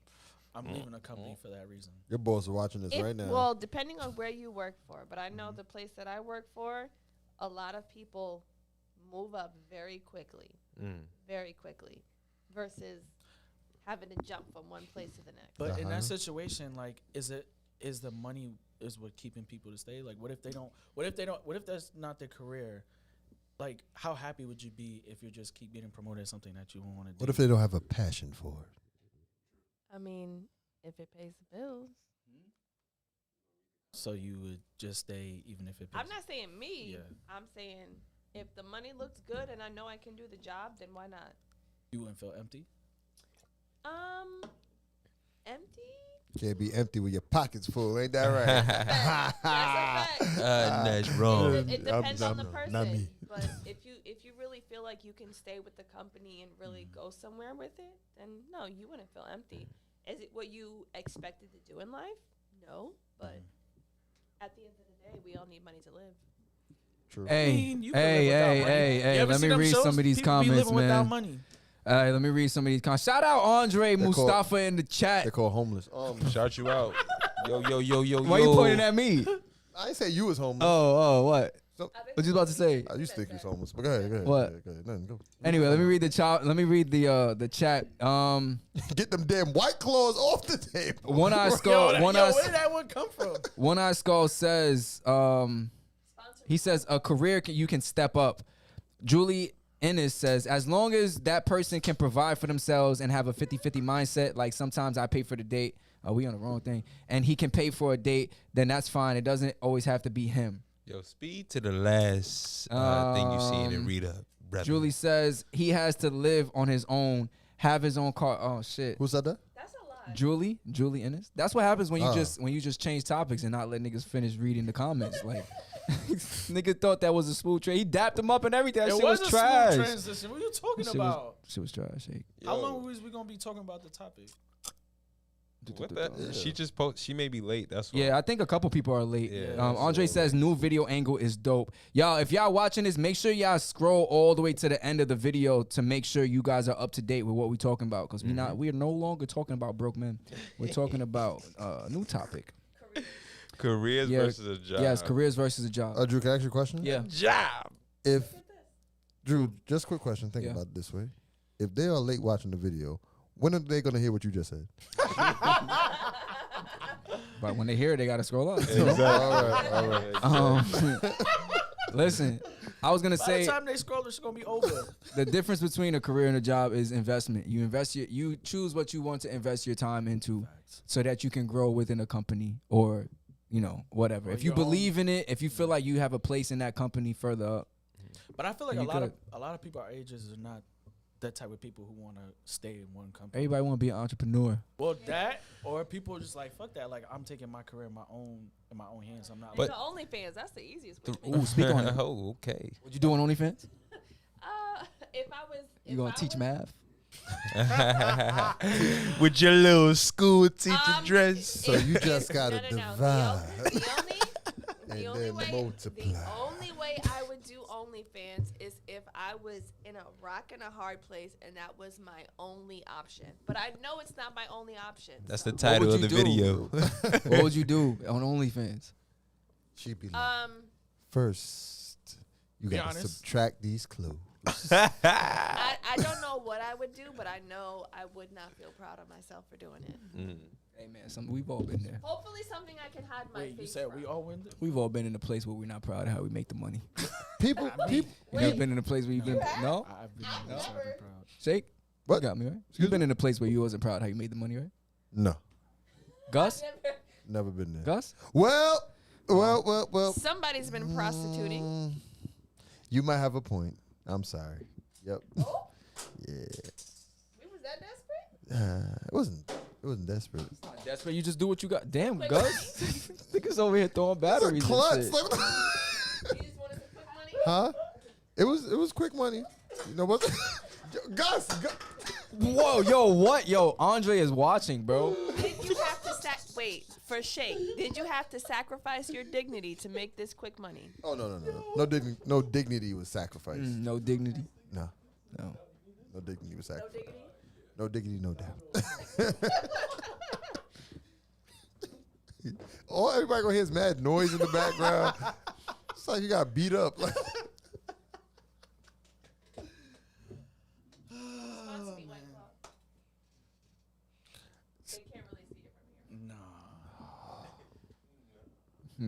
I'm leaving a company for that reason. Your boss are watching this right now. Well, depending on where you work for, but I know the place that I work for, a lot of people move up very quickly, versus having to jump from one place to the next. But in that situation, like, is the money is what keeping people to stay? Like, what if that's not their career? Like, how happy would you be if you just keep getting promoted at something that you don't want to do? What if they don't have a passion for it? I mean, if it pays the bills. So you would just stay even if it pays. I'm not saying me. Yeah. I'm saying if the money looks good and I know I can do the job, then why not? You wouldn't feel empty? Empty? Can't be empty with your pockets full, ain't that right? That's a fact. That's wrong. It depends on the person. Not me. But if you really feel like you can stay with the company and really go somewhere with it, then no, you wouldn't feel empty. Is it what you expected to do in life? No, but at the end of the day, we all need money to live. True. Hey, You can live without money. You hey. ever Let see me them read shows? some of these People be comments, living without man. money. Let me read some of these comments. Shout out Andre They're called- Mustafa in the They chat. call homeless. Shout you out. Yo. Why you pointing at me? I ain't say you was homeless. What? So, What you about to say? I used to think you was homeless, but go ahead. What? Go ahead. Nothing, go. Anyway, let me read the chat. Get them damn white claws off the table. One Eye Skull. Where did that one come from? One Eye Skull says, he says a career you can step up. Julie Ennis says, as long as that person can provide for themselves and have a 50-50 mindset, like sometimes I pay for the date. We on the wrong thing. And he can pay for a date, then that's fine. It doesn't always have to be him. Yo, speed to the last thing you see and read up. Brother. Julie says he has to live on his own, have his own car. Oh shit. Who said that? That's a lot. Julie Ennis. That's what happens when you just change topics and not let niggas finish reading the comments. Like nigga thought that was a smooth trade. He dapped him up and everything. That It shit was was a trash. smooth transition. What are you talking about? Shit was trash. Hey. How long was we gonna be talking about the topic? What the? She may be late. That's why. Yeah, I think a couple people are late. Yeah, Andre says new video angle is dope. Y'all, if y'all watching this, make sure y'all scroll all the way to the end of the video to make sure you guys are up to date with what we're talking about. Because we are no longer talking about broke men. We're talking about a new topic. Careers versus a job. Yes, careers versus a job. Drew, can I ask you a question? Yeah. Job. If Drew, just a quick question. Think Yeah. about it this way: if they are late watching the video, when are they gonna hear what you just said? But when they hear it, they got to scroll up. All right. Listen, I was gonna By say the time they scroll, it's gonna be over. the difference between a career and a job is investment. You choose what you want to invest your time into, so that you can grow within a company or whatever. If you believe in it, if you feel like you have a place in that company further up. But I feel like You a lot of people our ages are not that type of people who want to stay in one company. Everybody want to be an entrepreneur. Well, that or people just like fuck that. Like I'm taking my career in my own hands. I'm not. But Like, the OnlyFans, that's the easiest way. Ooh, speak on it. Oh, okay. What you do on OnlyFans? If I was, You gonna teach math? With your little school teacher dress. So you just gotta divide. The And only then way, multiply. the only way I would do OnlyFans is if I was in a rock and a hard place and that was my only option. But I know it's not my only option. That's the so. title would of the you do? video. What would you do on OnlyFans? She'd be like, first, you Be got to honest. subtract these clues. I don't know what I would do, but I know I would not feel proud of myself for doing it. Hey man, we've all been there. Hopefully, something I can hide my Wait, you face said from. we all win? We've all been in a place where we're not proud of how we make the money. People. You ever been in a place where you've been no? I've been in this, I've been proud. Shake? What? You got me, right? You've been in a place where you wasn't proud how you made the money, right? No, Gus? never been there. Gus? Well. Somebody's been prostituting. You might have a point. I'm sorry. Yep. Oh, Yeah. we was that desperate? It wasn't desperate. That's where you just do what you got. Damn, Quick Gus. Niggas over here throwing batteries and Clutch. shit. Like, You just wanted some quick money? huh? It was quick money. You know what? Gus. Whoa, yo, what? Yo, Andre is watching, bro. Did you have to wait for Shake? Did you have to sacrifice your dignity to make this quick money? Oh no. No dignity was sacrificed. No dignity. No. No. No dignity was No sacrificed. dignity. No dignity, no doubt. Oh, everybody gonna hear is mad noise in the background. It's like you got beat up. Like, Responsibly, White Claw. They can't really see it from here.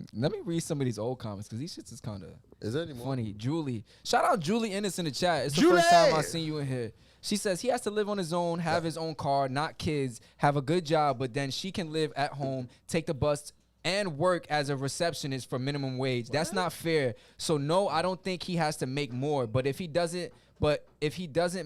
Nah. Let me read some of these old comments because these shits is kind of is there any more? funny. Julie. Shout out Julie Ennis in the chat. It's the Julie! first time I seen you in here. She says he has to live on his own, have his own car, not kids, have a good job, but then she can live at home, take the bus, and work as a receptionist for minimum wage. That's not fair. So no, I don't think he has to make more. But if he doesn't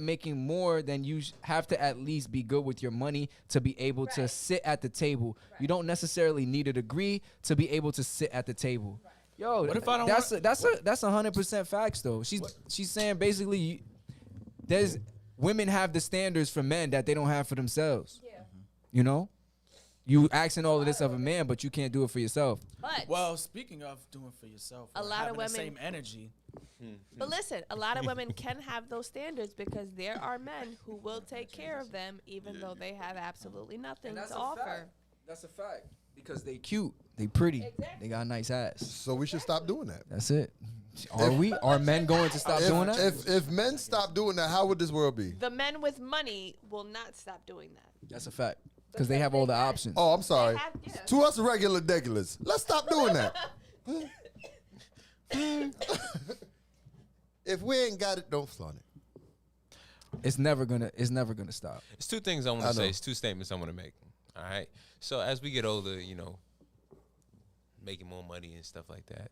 making more, then you have to at least be good with your money to be able to sit at the table. You don't necessarily need a degree to be able to sit at the table. Yo, What if I don't that's 100% facts though. She's saying basically there's women have the standards for men that they don't have for themselves. Yeah. You know? You asking all of this of a man, but you can't do it for yourself. But Well, speaking of doing for yourself, A or lot of having the women- same energy. But listen, a lot of women can have those standards because there are men who will take care of them even though they have absolutely nothing to offer. That's a fact. Because they cute, they pretty, Exactly. they got a nice ass. So we should stop doing that. That's it. Are men going to stop doing that? If men stop doing that, how would this world be? The men with money will not stop doing that. That's a fact. Because they have all the options. Oh, I'm sorry. have- yeah. To us regular degulars, let's stop doing that. If we ain't got it, don't flaunt it. It's never gonna stop. It's two things I want I to say. know. It's two statements I want to make. All right. So as we get older, making more money and stuff like that.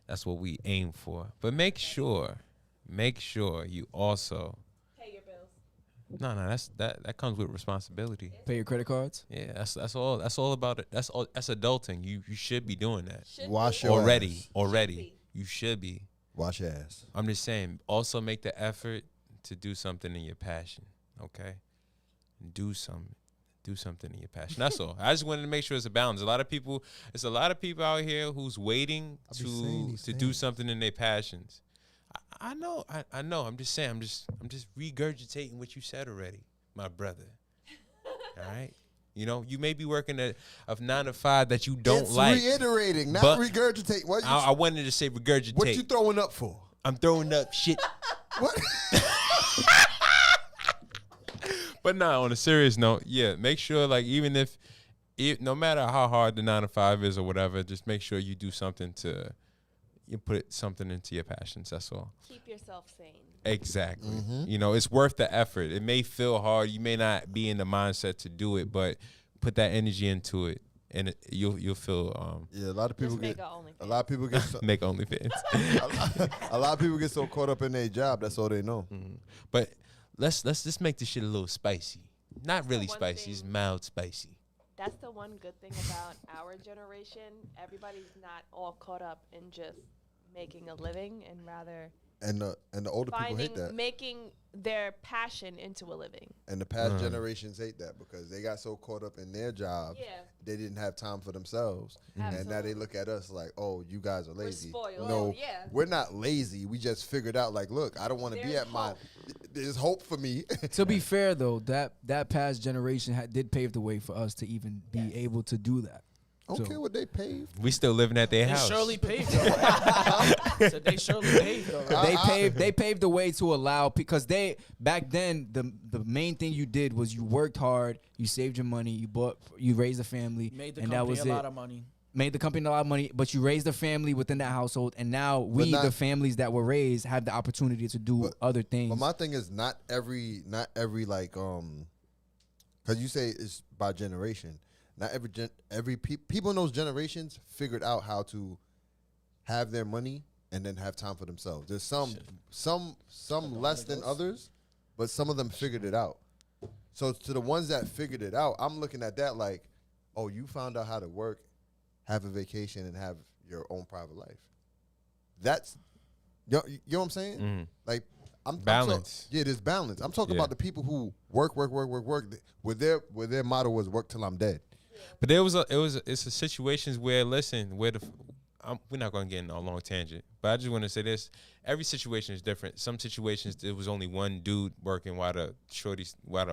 That's what we aim for. But make sure you also. Pay your bills. No, that comes with responsibility. Pay your credit cards. Yeah, that's all. That's all about it. That's adulting. You should be doing that Wash your already. ass. You should be. Wash your ass. I'm just saying. Also, make the effort to do something in your passion. Okay, do something in your passion. That's all. I just wanted to make sure it's a balance. There's a lot of people out here who's waiting be saying these to do things. something in their passions. I know. I'm just saying. I'm just regurgitating what you said already, my brother. All right. You may be working a 9 to 5 that you don't it's like. reiterating, not but regurgitate. What I wanted to say regurgitate. what you throwing up for? I'm throwing up shit. What? But nah, on a serious note, yeah, make sure even if no matter how hard the 9 to 5 is or whatever, just make sure you do something you put something into your passions. That's all. Keep yourself sane. Exactly. It's worth the effort. It may feel hard. You may not be in the mindset to do it, but put that energy into it, and you'll feel. Yeah, a lot of people Just make get. a OnlyFans. A lot of people get. So, Make OnlyFans. a lot of people get so caught up in their job. That's all they know. But let's just make this shit a little spicy. Not really one spicy. thing. It's mild spicy. That's the one good thing about our generation. Everybody's not all caught up in just making a living and rather And the older people hate that. making their passion into a living. And the past generations hate that because they got so caught up in their jobs, Yeah. they didn't have time for themselves. And now they look at us like, oh, you guys are lazy. spoiled. No, Yeah. we're not lazy. We just figured out, like, look, I don't want to be There's at my. hope. There's hope for me. To be fair though, that past generation did pave the way for us to even be able to do that. I don't care what they paved. We still living at their They house. surely paved though. Right? So they surely paved though. Right? They paved the way to allow, because they back then the main thing you did was you worked hard, you saved your money, you raised a family, Made the and company that was a lot of money. Made the company a lot of money, but you raised a family within that household, and now the families that were raised, have the opportunity to do other things. But my thing is not every like because you say it's by generation. Not every people in those generations figured out how to have their money and then have time for themselves. There's some less than others, but some of them figured it out. So to the ones that figured it out, I'm looking at that like, oh, you found out how to work, have a vacation, and have your own private life. That's you know what I'm saying? Mm-hmm. Like balance. There's balance. I'm talking about the people who work. With their motto was work till I'm dead. But it's a situations where, listen, we're not going to get in a long tangent, but I just want to say this: every situation is different. Some situations there was only one dude working while the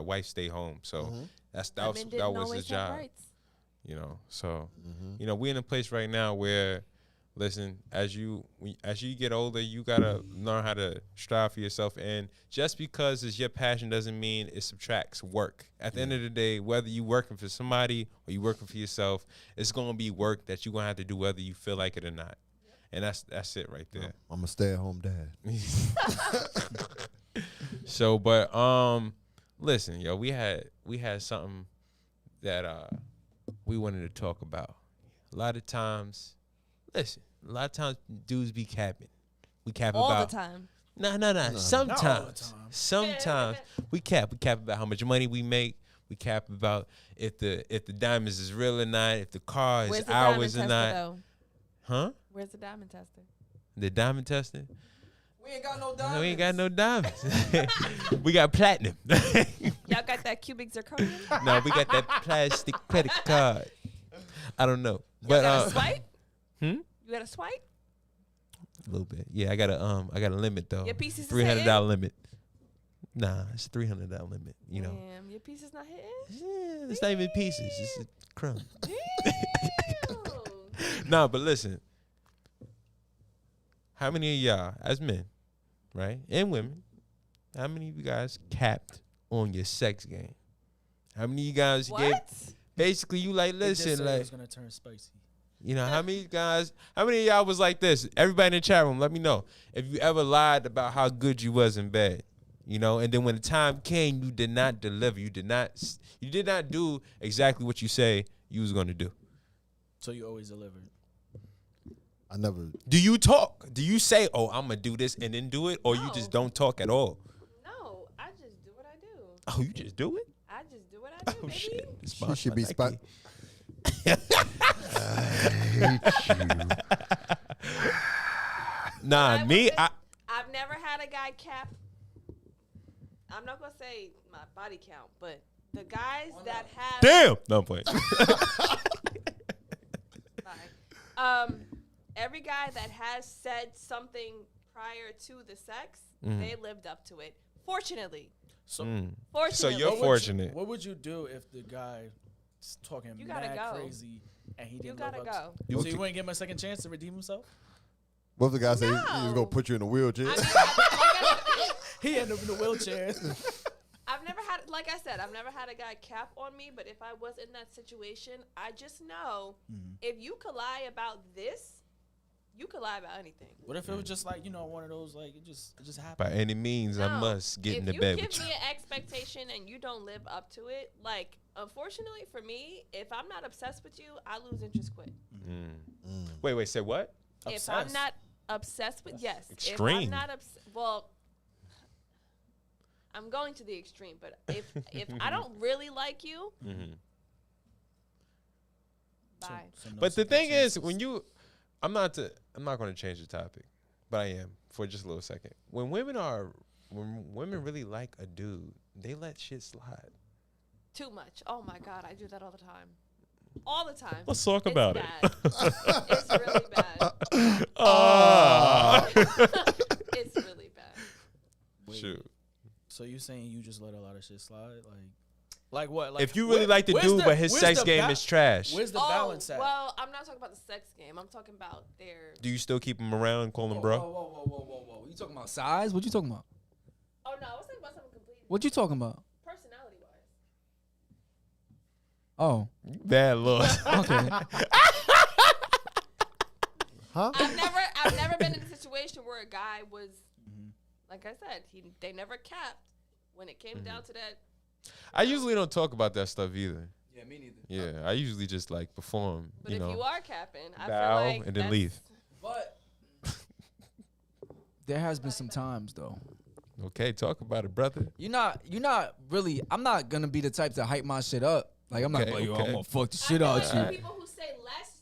wife stayed home, so that was his job. You know, so you know, we're in a place right now where, listen, as you get older, you gotta learn how to strive for yourself. And just because it's your passion doesn't mean it subtracts work. At the end of the day, whether you working for somebody or you working for yourself, it's gonna be work that you're gonna have to do whether you feel like it or not. And that's it right there. I'm a stay-at-home dad. So, but listen, yo, we had something that we wanted to talk about. A lot of times dudes be capping. We cap all about the time. No. Sometimes we cap about how much money we make. We cap about if the diamonds is real or not, if the car is ours or not. Though? Huh? Where's the diamond tester? The diamond tester? We ain't got no diamonds. No, we ain't got no diamonds. We got platinum. Y'all got that cubic zirconium? No, we got that plastic credit card. I don't know. But got a swipe? You got a swipe? A little bit. Yeah, I got a limit though. Your piece is $300 limit. Nah, it's a $300 limit. You know. Damn, your piece is not hitting? Yeah, it's not even pieces. It's a crumb. Damn. Nah, but listen. How many of y'all, as men, right, and women, how many of you guys capped on your sex game? How many of you guys gave? Basically, you like, listen, like, it's gonna turn spicy. You know, how many of y'all was like this? Everybody in the chat room, let me know if you ever lied about how good you was in bed. You know, and then when the time came, you did not deliver. You did not do exactly what you say you was gonna do. So you always delivered. I never. Do you talk? Do you say, "Oh, I'm gonna do this," and then do it, or you just don't talk at all? No, I just do what I do. Oh, you just do it? I just do what I do, Oh baby. shit! She should be spot. I hate you. Nah, I've never had a guy cap. I'm not gonna say my body count, but the guys that have. Damn. No, I'm playing. Every guy that has said something prior to the sex, they lived up to it. Fortunately. So, fortunately. So you're fortunate. What would you do if the guy is talking mad crazy and he didn't live up to it? So you wouldn't give him a second chance to redeem himself? What if the guy say he was gonna put you in a wheelchair? I mean, he ended up in a wheelchair. I've never had a guy cap on me, but if I was in that situation, I just know if you could lie about this, you could lie about anything. What if it was just like, one of those, like, it just happened? By any means, I must get into bed with you. If you give me an expectation and you don't live up to it, like, unfortunately for me, if I'm not obsessed with you, I lose interest quick. Wait, say what? If I'm not obsessed with, extreme. If I'm not well, I'm going to the extreme, but if I don't really like you, bye. But the thing is, I'm not going to change the topic, but I am for just a little second. When women really like a dude, they let shit slide. Too much. Oh my God, I do that all the time. All the time. Let's talk about it. It's really bad. It's really bad. Wait, shoot. So you saying you just let a lot of shit slide? Like, Like what? Like if you really like the dude, but his sex game is trash, where's the balance at? Well, I'm not talking about the sex game. I'm talking about their. do you still keep him around and call him bro? Whoa. You talking about size? What you talking about? Oh no, I was talking about something completely. What you talking about? Personality wise. Oh, Bad Lord. okay. Huh? I've never been in a situation where a guy was, like I said, they never capped when it came down to that. I usually don't talk about that stuff either. Yeah, me neither. Yeah, I usually just like perform. But if you are capping, I bow feel like and then leave. But there has been some times though. Okay, talk about it, brother. You're not really. I'm not gonna be the type to hype my shit up. Like I'm not Okay, like, yo, okay. I'm gonna fuck the shit out you. People who say less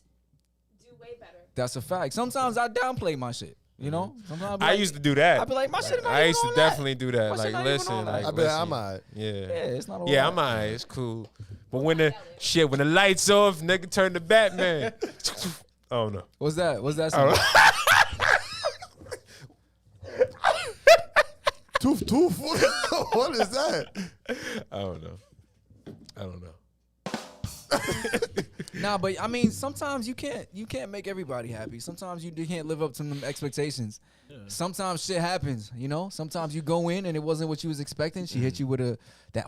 do way better. That's a fact. Sometimes I downplay my shit. You know. Sometimes I, be I like, used to do that. I'd be like, my shit not I even used to on definitely do that. My shit Like, not even listen, on like, that. I bet listen. I'm alright. Yeah. Yeah, it's not. All Yeah, right. I'm alright. It's cool. But when the lights off, nigga turn to Batman. Oh no. What's that? What's that? Oh. Toof. What is that? I don't know. Nah, but I mean, sometimes you can't make everybody happy. Sometimes you can't live up to them expectations. Yeah. Sometimes shit happens, you know. Sometimes you go in and it wasn't what you was expecting. She hit you with that.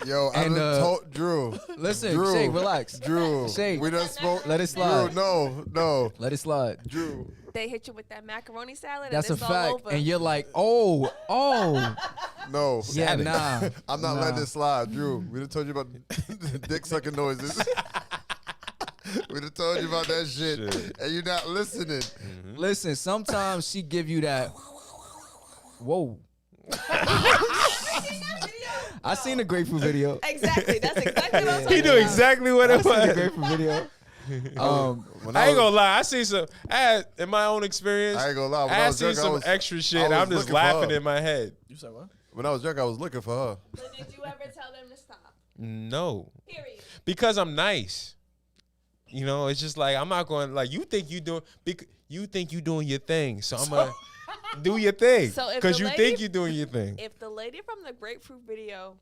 Yo, And, I done told Drew. Listen, Drew, Shake, relax. Drew, Shake. we done spoke. Let it slide. Drew, no. Let it slide. Drew. They hit you with that macaroni salad. That's and a it's all fact. over. And you're like, oh. No. Yeah, nah. I'm not Nah. letting this slide, Drew. We done told you about the dick sucking noises. We done told you about that shit. And you're not listening. Listen, sometimes she give you that. Whoa. I seen the grapefruit video. Exactly. That's exactly what I'm He talking knew about. exactly what I it seen the was. grapefruit video. I ain't gonna lie. I see some. In my own experience, I ain't gonna lie. When I I was seen drunk, some I was- extra shit. I was I'm just looking for laughing her. in my head. You said what? When I was drunk, I was looking for her. So did you ever tell them to stop? No, Period. because I'm nice. You know, it's just like I'm not going like you think you doing. You think you doing your thing, so I'm gonna do your thing. So if Because the you lady- think you're doing your thing. If the lady from the grapefruit video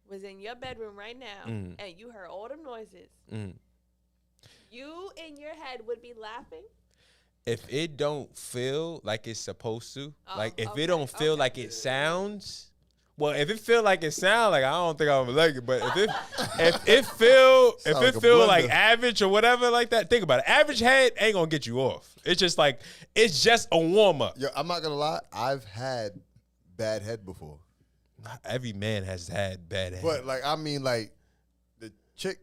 was in your bedroom right now and you heard all them noises, you in your head would be laughing. If it don't feel like it's supposed to, like if okay, it don't feel like it sounds, well, if it feel like it sound, like I don't think I would like it. But if it feel like a like blender. average or whatever like that, think about it. Average head ain't gonna get you off. It's just like it's just a warm up. Yo, I'm not gonna lie. I've had bad head before. Not every man has had bad head. But like, I mean, like the chick.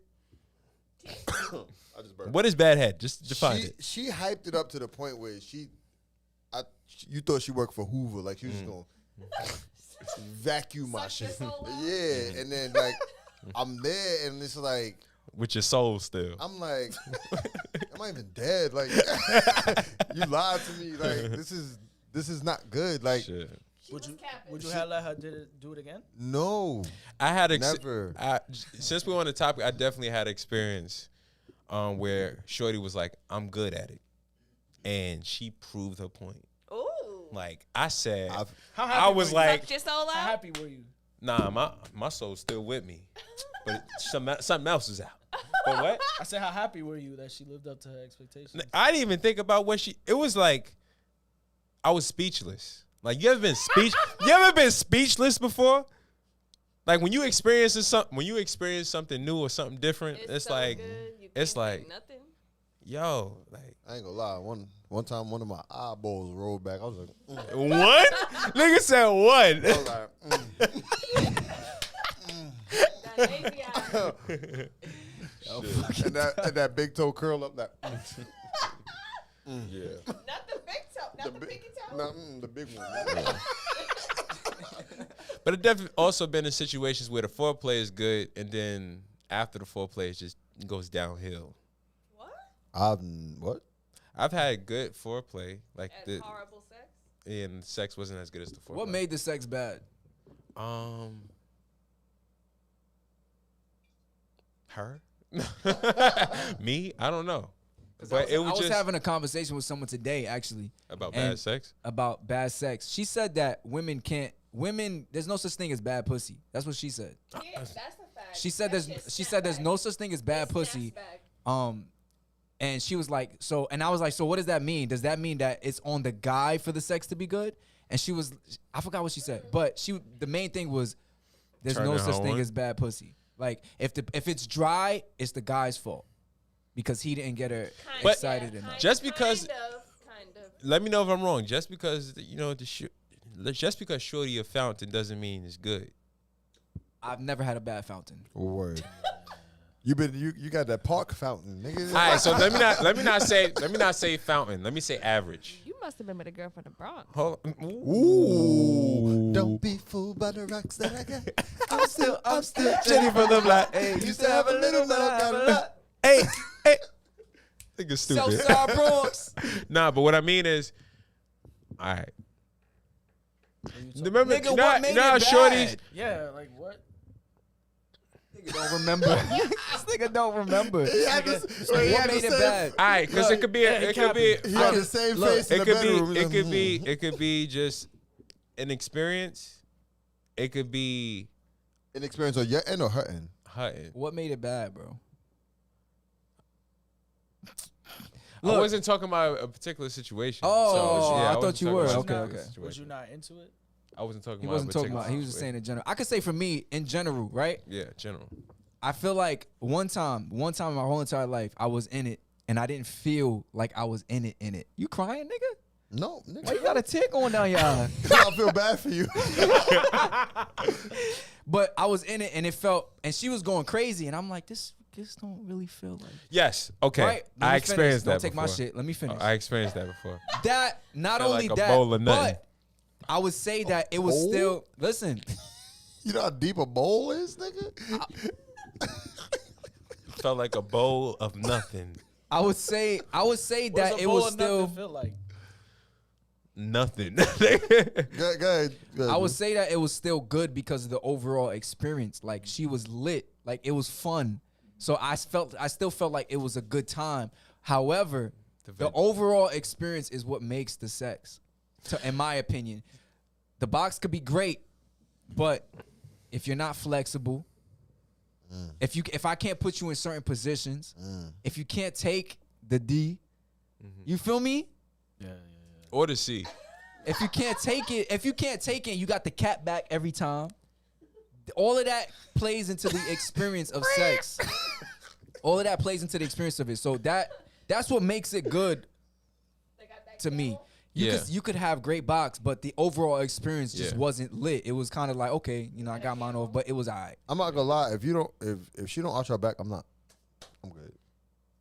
I just burped. What is bad head? Just define it. She hyped it up to the point where you thought she worked for Hoover, like she was just gonna vacuum my Suck your shit. soul out. Yeah, and then like I'm there, and it's like With your soul still. I'm like, am I even dead? Like you lied to me. Like this is not good. Like Shit. Would you have let her do it again? no, I had never. Since we're on the topic, I definitely had experience where Shorty was like, "I'm good at it," and she proved her point. Ooh. Like I said, How happy I was were you? like, Sucked your soul How out? happy were you? "Nah, my soul's still with me, but something else is out." But what? I said, how happy were you that she lived up to her expectations? I didn't even think about what she. It was like I was speechless. Like you ever been speechless before? Like when you experience something new or something different, it's so like good, you it's can't say like nothing. yo, like I ain't gonna lie. One time, one of my eyeballs rolled back. I was like, what? Nigga said what? I was like, That lazy eye. and that big toe curl up. That Yeah. Not the big toe. Not the pinky toe. nah, the big one. But it definitely also been in situations where the foreplay is good, and then after the foreplay, it just goes downhill. What? What? I've had good foreplay, like And horrible sex? and sex wasn't as good as the foreplay. What made the sex bad? Her? Me? I don't know. I was having a conversation with someone today, actually, about and bad sex. about bad sex. She said that women can't women, there's no such thing as bad pussy. That's what she said. Yeah, that's a fact. She said That there's shit no such thing as bad It pussy. snaps back. And she was like, so, and I was like, so what does that mean? Does that mean that it's on the guy for the sex to be good? And she was, I forgot what she said, but the main thing was, there's no such thing as bad pussy. Like if it's dry, it's the guy's fault because he didn't get her excited enough. Just because, kind of. let me know if I'm wrong. Just because just because shorty a fountain doesn't mean it's good. I've never had a bad fountain. Word. You got that park fountain, nigga. All right, so let me not say fountain. Let me say average. You must have been with a girl from the Bronx. Hold on. Ooh. Don't be fooled by the rocks that I got. I'm still Jenny from the block. Hey, used to have a little, now I got a lot. Hey. Nigga stupid. Southside Bronx. Nah, but what I mean is, all right. Remember, Nigga, what made you know how it shorties. bad? Yeah, like what? Nigga don't remember. This nigga don't remember. What What made it bad? All right, because it could be, He had the same face in the bedroom. it could be just an experience. It could be An experience on your end or her end? hutting. What made it bad, bro? I wasn't talking about a particular situation. Oh, yeah, I thought wasn't you talking were. about a Okay, particular okay. situation. Was you not into it? I wasn't talking He about. wasn't a talking particular about. He was just saying situation. in general. I could say for me in general, right? Yeah, general. I feel like one time in my whole entire life, I was in it and I didn't feel like I was in it. You crying, nigga? No, nigga. Why you got a tear going down your eye? I feel bad for you. But I was in it and it felt, and she was going crazy, and I'm like, this don't really feel like. Yes. Okay. Right? Let I me experienced finish. that. Don't take my before. shit. Let me finish. I experienced that before. That not Felt only like a that, bowl of nothing. but I would say that it was bowl? still. Listen, You know how deep a bowl is, nigga? Felt like a bowl of nothing. I would say What's that a it bowl was of still. nothing feel like? Nothing. Go ahead. I would say that it was still good because of the overall experience. Like she was lit. Like it was fun. So I still felt like it was a good time. However, the overall experience is what makes the sex. In my opinion, the box could be great, but if you're not flexible, if I can't put you in certain positions, if you can't take the D, you feel me? Yeah. Or the C. If you can't take it, you got the cat back every time. All of that plays into the experience of sex. All of that plays into the experience of it. So that's what makes it good to me. You could have great box, but the overall experience just wasn't lit. It was kind of like, okay, I got mine off, but it was all right. I'm not gonna lie. If she don't arch her back, I'm good.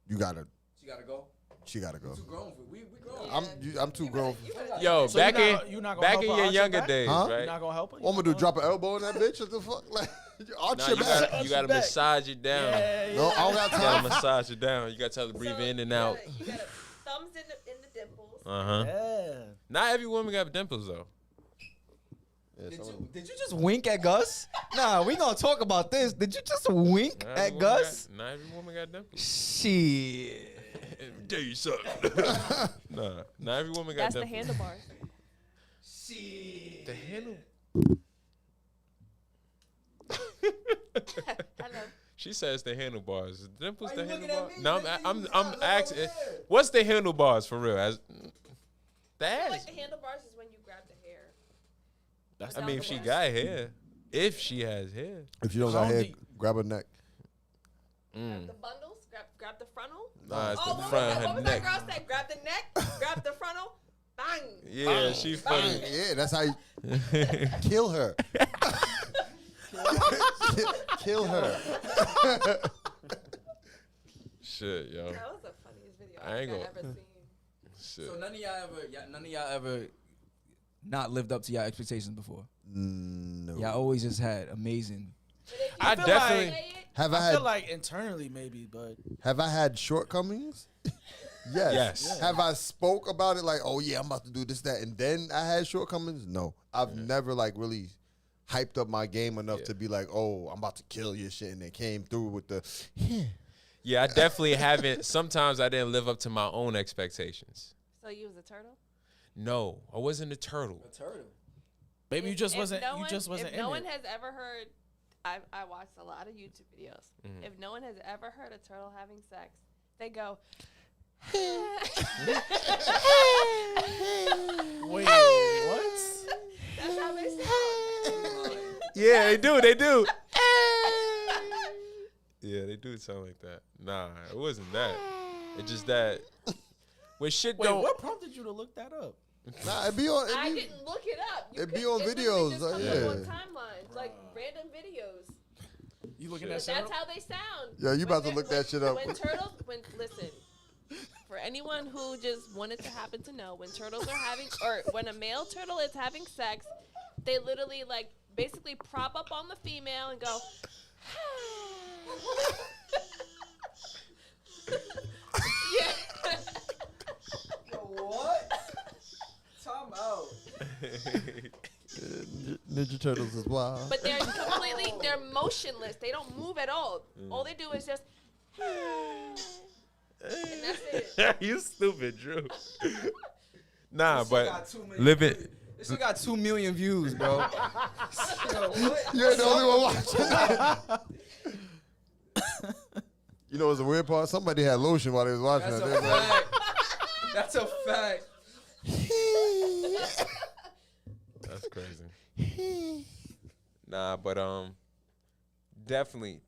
You gotta. She gotta go. She gotta go. Too grown for we grown. I'm too grown. Yo, So back you're not gonna back help in her your arch her younger back? days, Huh? right? You're not gonna help her? What I'm gonna do? Drop an elbow in that bitch? What the fuck? Like, arch Nah, your you back. gotta, you gotta massage it down. No, I don't got You gotta time. massage it down. You gotta tell her to breathe in and out. You got thumbs in the dimples. Uh-huh. Not every woman got dimples though. Did you just wink at Gus? Nah, we gonna talk about this. Did you just wink at Gus? Not every woman got dimples. Shit. Dare you suck. Nah, not every woman got That's the dimples. handlebars. Shit. The handle. Hello. She says the handlebars. Is dimples Why the you looking handlebars? at me? No, Nigga, I'm asking. What's the handlebars for real? The I feel ass. like the handlebars is when you grab the hair. That's I mean, if she got hair, if she has hair. If you don't got hair, grab her neck. The bundles, grab the frontal. Nah, it's Oh, the what front was of that? her What was neck. that girl say? Grab the neck, grab the frontal, bang. Yeah, she funny. Yeah, that's how you kill her. Kill her. Shit, yo. That was the funniest video I ain't I've gonna- ever seen. Shit. So none of y'all ever not lived up to y'all expectations before. No. Y'all always just had amazing. I feel definitely. like- Have I I feel had like internally maybe, but have I had shortcomings? Yes. Yes. Have I spoke about it like, oh yeah, I'm about to do this, that, and then I had shortcomings? No. I've never like really hyped up my game enough to be like, oh, I'm about to kill your shit, and they came through with the Yeah, I definitely haven't. Sometimes I didn't live up to my own expectations. So you was a turtle? No, I wasn't a turtle. turtle. Baby, you just wasn't If in no it. one has ever heard, I watched a lot of YouTube videos. If no one has ever heard a turtle having sex, they go. Wait, what? That's how they sound. Yeah, they do. Yeah, they do sound like that. Nah, it wasn't that. It's just that when shit Wait, don't. what prompted you to look that up? Nah, it be on. I didn't look it up. It be on videos, Just comes yeah. up on timelines, like random videos. You looking But at shit that's up? how they sound. Yeah, you about to When look they're- that shit up. Listen, for anyone who just wanted to happen to know, when turtles are having, or when a male turtle is having sex, they literally like basically prop up on the female and go. Yeah. What? Time out. Ninja Turtles is wild. But they're motionless. They don't move at all. All they do is just. And that's it. You stupid, Drew. Nah, This shit but got 2 million living. This shit got 2 million views, bro. Yo, what? You ain't the only one watching. You know what's the weird part? Somebody had lotion while they was watching That's it. a They was like, fact. That's a fact. That's crazy. Nah, but definitely,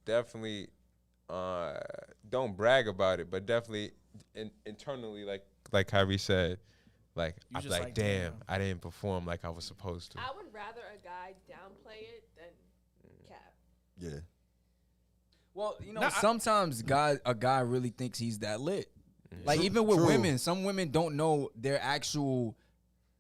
don't brag about it, but definitely internally, like Kyrie said, like You I'm just like, like, damn, damn. I didn't perform like I was supposed to. I would rather a guy downplay it than cap. yeah. Well, you know, Nah, sometimes a guy really thinks he's that lit. Like even with True. women, some women don't know their actual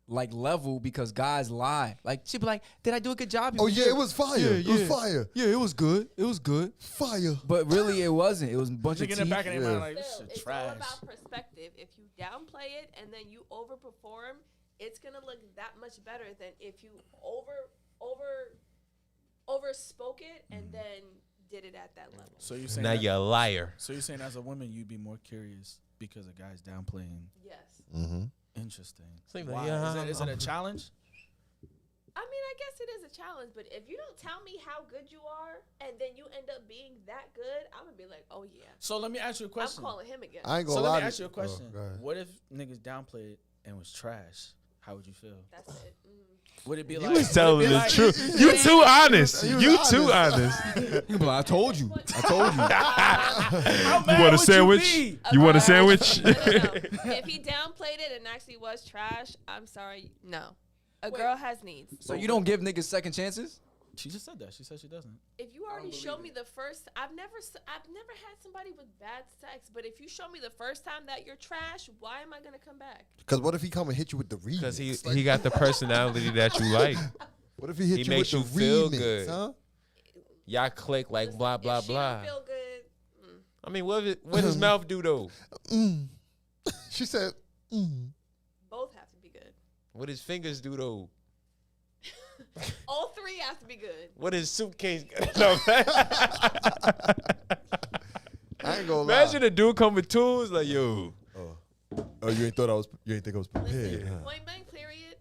like level because guys lie. Like she'd be like, "Did I do a good job?" Oh yeah, it was fire. It was fire. Yeah, it was good. It was good. Fire. But really, it wasn't. It was a bunch of Thinking in teeth. the back of their mind like, this Still, shit it's trash. all about perspective. If you downplay it and then you overperform, it's gonna look that much better than if you overspoke it and then did it at that level. So you saying Now you're a liar. So you're saying as a woman you'd be more curious because a guy's downplaying. Yes. Mm-hmm. Interesting. Seems like, Why? yeah, Is it a challenge? I mean, I guess it is a challenge, but if you don't tell me how good you are and then you end up being that good, I'm gonna be like, oh yeah, So let me ask you a question. I'm calling him again. I ain't So gonna let lie. me to ask you a question. go ahead. What if niggas downplayed and was trash? How would you feel? That's it. Would it be You like? was telling would it the be like- truth. You too honest. You was You too honest. honest. You be like, I told you. I told you. How You mad want a would sandwich? be? You want a Okay. sandwich? No. If he downplayed it and actually was trash, I'm sorry. No. A girl has needs. So you don't give niggas second chances? She just said that. She said she doesn't. If you already show me the first, I've never had somebody with bad sex, but if you show me the first time that you're trash, why am I gonna come back? Because what if he come and hit you with the remix? Because Like, he got the personality that you like. what if he hit he you makes with the you feel remix? good. Huh? Y'all click like Listen, blah blah if she blah. don't feel good. I mean, what does mouth do though? She said, Both have to be good. What does fingers do though? All three have to be good. What is suitcase? No, man. I ain't gonna Imagine lie. a dude come with tools like yo. Oh, you ain't think I was prepared? Listen, huh? point blank period.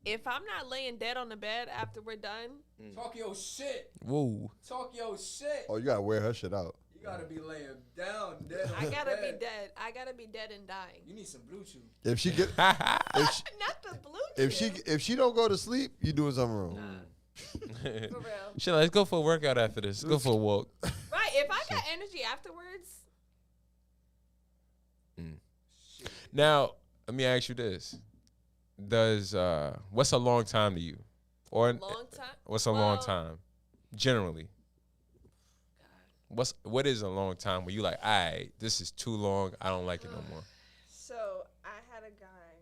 If I'm not laying dead on the bed after we're done, Talk your shit. Whoa. Talk your shit. Oh, you gotta wear her shit out. You gotta be laying down dead. I gotta be dead. I gotta be dead and dying. You need some blue chew. If she get, Not the blue if she don't go to sleep, you doing something wrong. for real. Shit, let's go for a workout after this. Let's go for a walk. Right. If I got energy afterwards, Now, let me ask you this: does what's a long time to you, or long time. what's a long Well, time, generally? What is a long time where you like, all right, this is too long. I don't like it no more. So I had a guy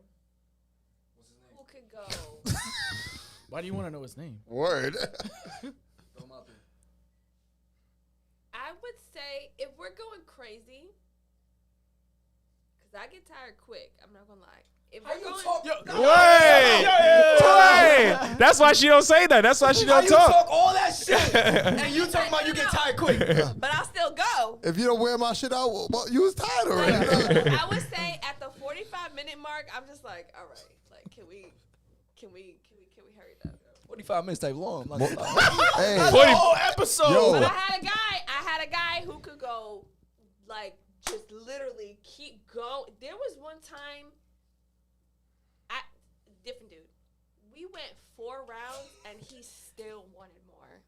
who could go. Why do you want to know his name? Word. I would say if we're going crazy, because I get tired quick. I'm not gonna lie. If we're going, Wait. That's why she don't say that. That's why she don't talk. all that shit, and you talking about you get tired quick. but I'll still go. If you don't wear my shit out, well, you was tired already. I would say at the 45-minute mark, I'm just like, all right, like, can Can we hurry it up? 45 minutes type long. I'm not gonna lie. Hey, That's the whole episode. Yo. But I had a guy who could go, like, just literally keep going. There was one time, different dude. We went 4 rounds and he still wanted more.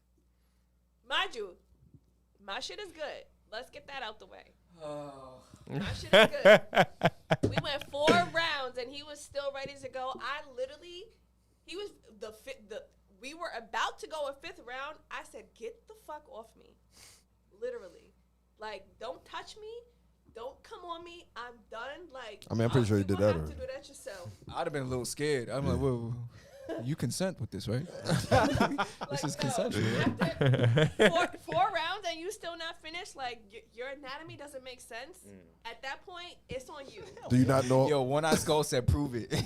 Mind you, my shit is good. Let's get that out the way. My shit is good. We went 4 rounds and he was still ready to go. We were about to go a 5th round. I said, get the fuck off me. Literally. Like, don't touch me. Don't come on me. I'm done. Like, I mean, I'm pretty sure you did that have already. to do that yourself. I'd have been a little scared. I'm like, whoa, you consent with this, right? This is consensual. After 4 rounds and you still not finished, like, your anatomy doesn't make sense. At that point, it's on you. Do you not know? Yo, One Eye Skull said, prove it. Your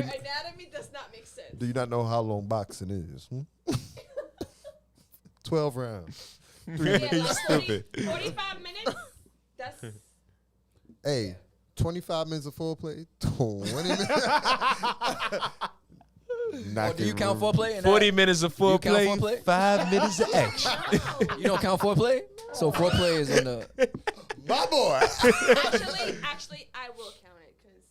anatomy does not make sense. Do you not know how long boxing is? 12 rounds. Yeah, like 45 minutes, that's... Hey, 25 minutes of foreplay. 20 minutes. Do you count foreplay? in 40 that? minutes of Do you count foreplay, foreplay? 5 minutes of action. You don't count foreplay? So foreplay is on the... My boy. Actually, I will count it, because,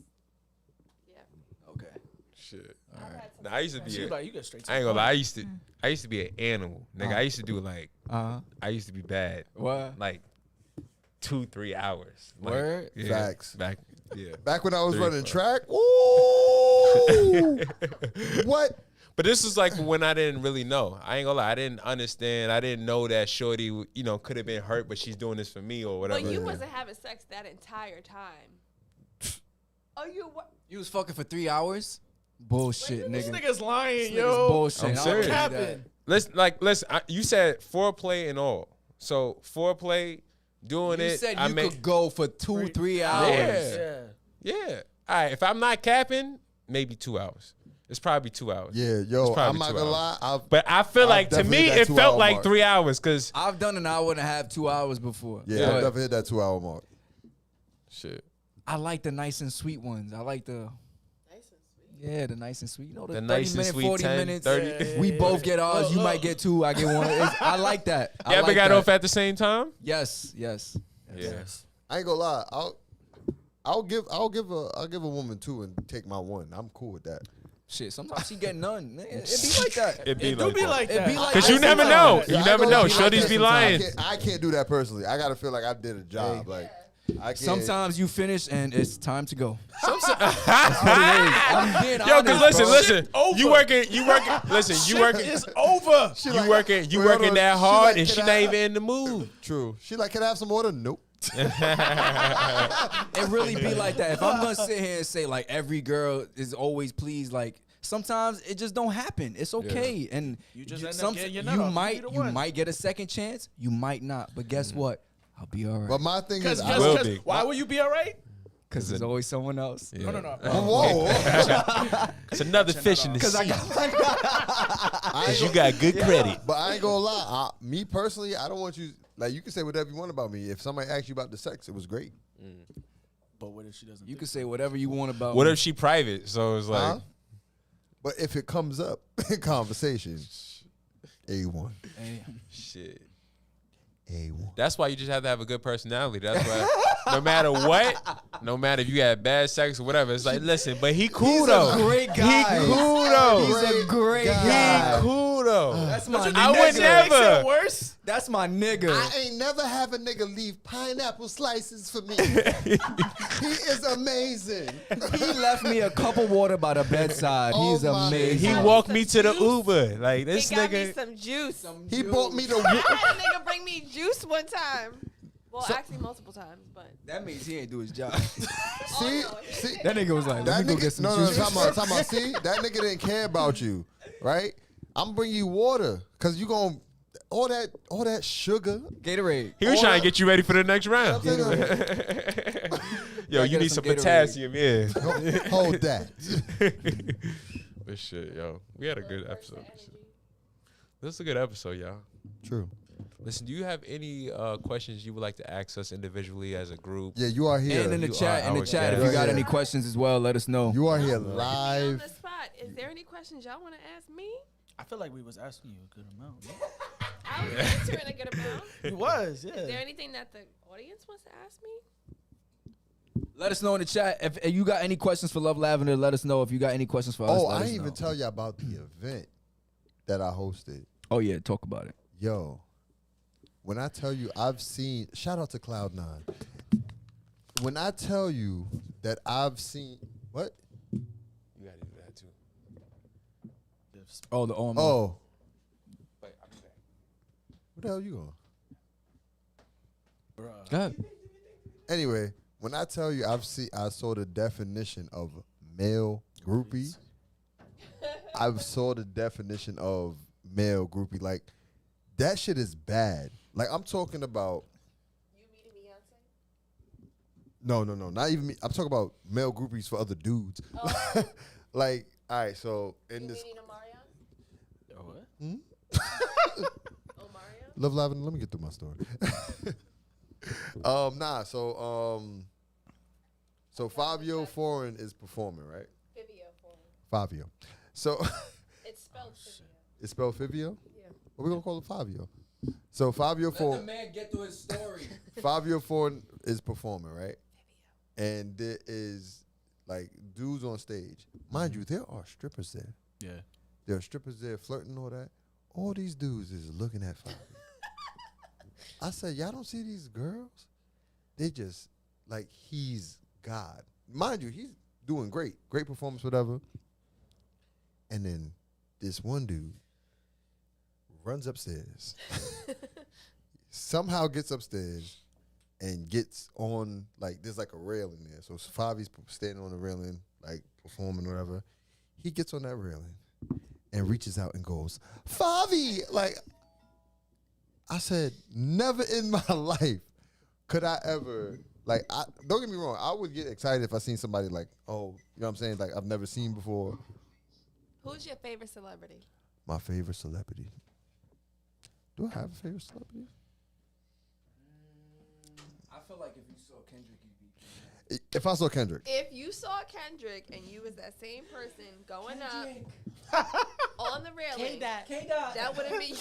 yeah. Okay. Shit. I've had some- Nah, I used to be. You get straight to I ain't the gonna lie. point. I used to be an animal, nigga. I used to do like. Uh-huh. I used to be bad. What? Like 2-3 hours. Like, Word? yeah, Facts. Yeah. Back when I was 3 running 4. track. Ooh. What? But this was like when I didn't really know. I ain't gonna lie. I didn't understand. I didn't know that Shorty, could have been hurt, but she's doing this for me or whatever. But you wasn't having sex that entire time. Oh, you what? You was fucking for 3 hours? Bullshit, This nigga. nigga's lying, This nigga's yo. bullshit. I'm I don't serious. believe that. Capping. You said foreplay and all. So foreplay, doing You it. said I you make, could go for 2-3 hours. Yeah. Yeah. Yeah. All right. If I'm not capping, maybe 2 hours. It's probably 2 hours. Yeah, It's yo, probably I'm not 2 gonna hours. lie. But I feel I've like to definitely me hit that it felt 2-hour like mark. 3 hours because I've done an hour and a half, 2 hours before. Yeah, But I've never hit that 2 hour mark. shit. I like the nice and sweet ones. I like the Nice and sweet. the nice and sweet. You know, the 30 nice and minute, sweet 40 10, minutes. 30. We both get ours. You might get 2. I get 1. I like that. I You ever like got that. off at the same time? Yes. Yeah. I ain't gonna lie. I'll give a woman 2 and take my 1. I'm cool with that. Shit, sometimes she get none. It be like that. It be It do like be that. like It that. be like Because that you never sometimes. know. Yeah, You I never know know. it be like Shorties that be sometimes. lying. I can't do that personally. I gotta feel like I did a job. Like I can't. Sometimes you finish and it's time to go. I'm being Yo, honest, cause bro. listen. over. You working. Listen, you working. It's over. She You like, working. You wait, hold working on. that She hard, like, and can she I not have- even in the mood. True. She like, can I have some water? Nope. It really be like that. If I'm gonna sit here and say like every girl is always pleased, like sometimes it just don't happen. It's okay, and You just end up getting your nut off. might Either you one. might get a second chance, you might not. But guess what? I'll be all right But my thing is, Because will be. why will you be all right? because there's always someone else. Yeah. No. whoa. It's another fish in the Because I sea. got Because you got good credit. But I ain't gonna lie. Me personally, I don't want you. Like you can say whatever you want about me. If somebody asks you about the sex, it was great. But what if she doesn't? you can say whatever you want about. What me. if she private? So it's like, Huh? But if it comes up in conversation, A1. Hey, shit. A1. That's why you just have to have a good personality. That's why no matter what, no matter if you had bad sex or whatever, it's like, listen, but he cool He's though. a great guy. He cool though. He's a great guy. guy. He cool though. That's my I would nigga. Makes it never. worse. That's my nigga. I ain't never have a nigga leave pineapple slices for me. He is amazing. He left me a cup of water by the bedside. Oh He's my amazing. He God. walked me to the Uber. Like this He got me nigga. some juice. He bought me I the. had a nigga bring me juice one time. Well, actually multiple times, but That means he ain't do his job. See, no. see. That nigga was like, let That me go nigga, get some no, juice. talking about. See, that nigga didn't care about you, right? I'm bringing you water, cause you gon' all that sugar. Gatorade. He was all trying that- to get you ready for the next round. Yo, Gotta you get need some some Gatorade. potassium, yeah. Hold that. But shit, yo, we had a good episode. This is a good episode, y'all. True. Listen, do you have any questions you would like to ask us individually as a group? Yeah, you are here. And in the chat, if guest. you got Yeah. any questions as well, let us know. You are here On live. the spot. Is there any questions y'all want to ask me? I feel like we was asking you a good amount. I was answering a good amount. It was, yeah. Is there anything that the audience wants to ask me? Let us know in the chat. If you got any questions for Love Lavender, let us know. If you got any questions for us, Oh, let I us didn't know. even tell you about the event that I hosted. Oh, yeah, talk about it. Yo, when I tell you I've seen, shout out to Cloud9. When I tell you that I've seen, what? You gotta do that too. Oh, the OMO. Oh, Wait, I'll be back. where the hell you going? Go ahead. Anyway, when I tell you I saw the definition of male groupie. I saw the definition of male groupie. Like, that shit is bad. Like, I'm talking about. You meeting Beyonce? No, not even me. I'm talking about male groupies for other dudes. Oh. Like, all right, so in You this. meeting Omarion? What? Omarion? Love Lavender, let me get through my story. So 5-year foreign is performing, right? Fivio for me. 5-year. So It's spelled Fivio. it's spelled 5-year? Yeah. What we gonna call it 5-year? So 5-year foreign. man get through his story. 5-year foreign is performing, right? And there is like dudes on stage. Mind you, there are strippers there. Yeah. There are strippers there flirting, all that. All these dudes is looking at 5-year. I said, y'all don't see these girls? They just like, he's God. Mind you, he's doing great performance, whatever. And then this one dude runs upstairs, somehow gets upstairs and gets on, like, there's like a railing there. So Favi's standing on the railing, like performing, whatever. He gets on that railing and reaches out and goes, Favi! Like, I said, never in my life could I ever, like, don't get me wrong, I would get excited if I seen somebody like, oh, you know what I'm saying? Like, I've never seen before. Who's your favorite celebrity? My favorite celebrity. Do I have a favorite celebrity? I feel like if you saw Kendrick, you'd be. If I saw Kendrick. If you saw Kendrick and you was that same person going up on the railing, that wouldn't be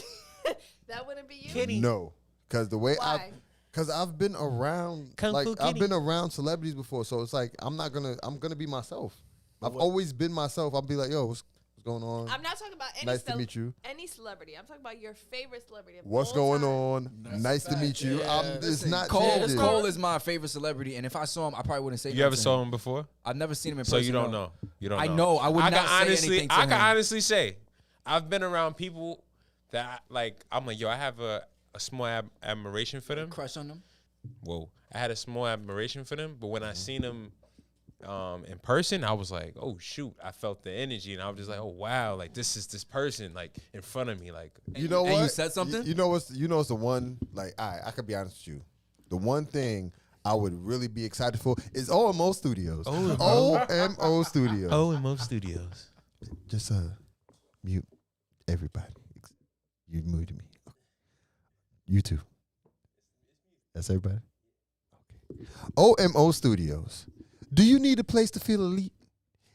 that wouldn't be you. No. Because the way Why? Because I've been around, I've been around celebrities before, so it's like I'm gonna be myself. I've always been myself. I'll be like, yo, what's going on? I'm not talking about any Nice to meet you. Any celebrity. I'm talking about your favorite celebrity. Of What's all going time. on? Nice to meet you. It's not Cole changing. is my favorite celebrity, and if I saw him, I probably wouldn't say. You ever saw him before? I've never seen him in So person. you don't no. know. You don't know. I know. I would not say honestly, anything to I him. can honestly say, I've been around people that like. I'm like, yo, I have a small admiration for them. Crush on them. Whoa, I had a small admiration for them, but when I seen them in person, I was like, oh shoot, I felt the energy, and I was just like, oh wow, like this is this person like in front of me, like. You know And what? you said something? You know what's the one, like, I could be honest with you. The one thing I would really be excited for is OMO Studios. OMO Studios. OMO Studios. Just mute everybody. You muted me. You too. That's everybody? Okay. OMO Studios. Do you need a place to feel elite?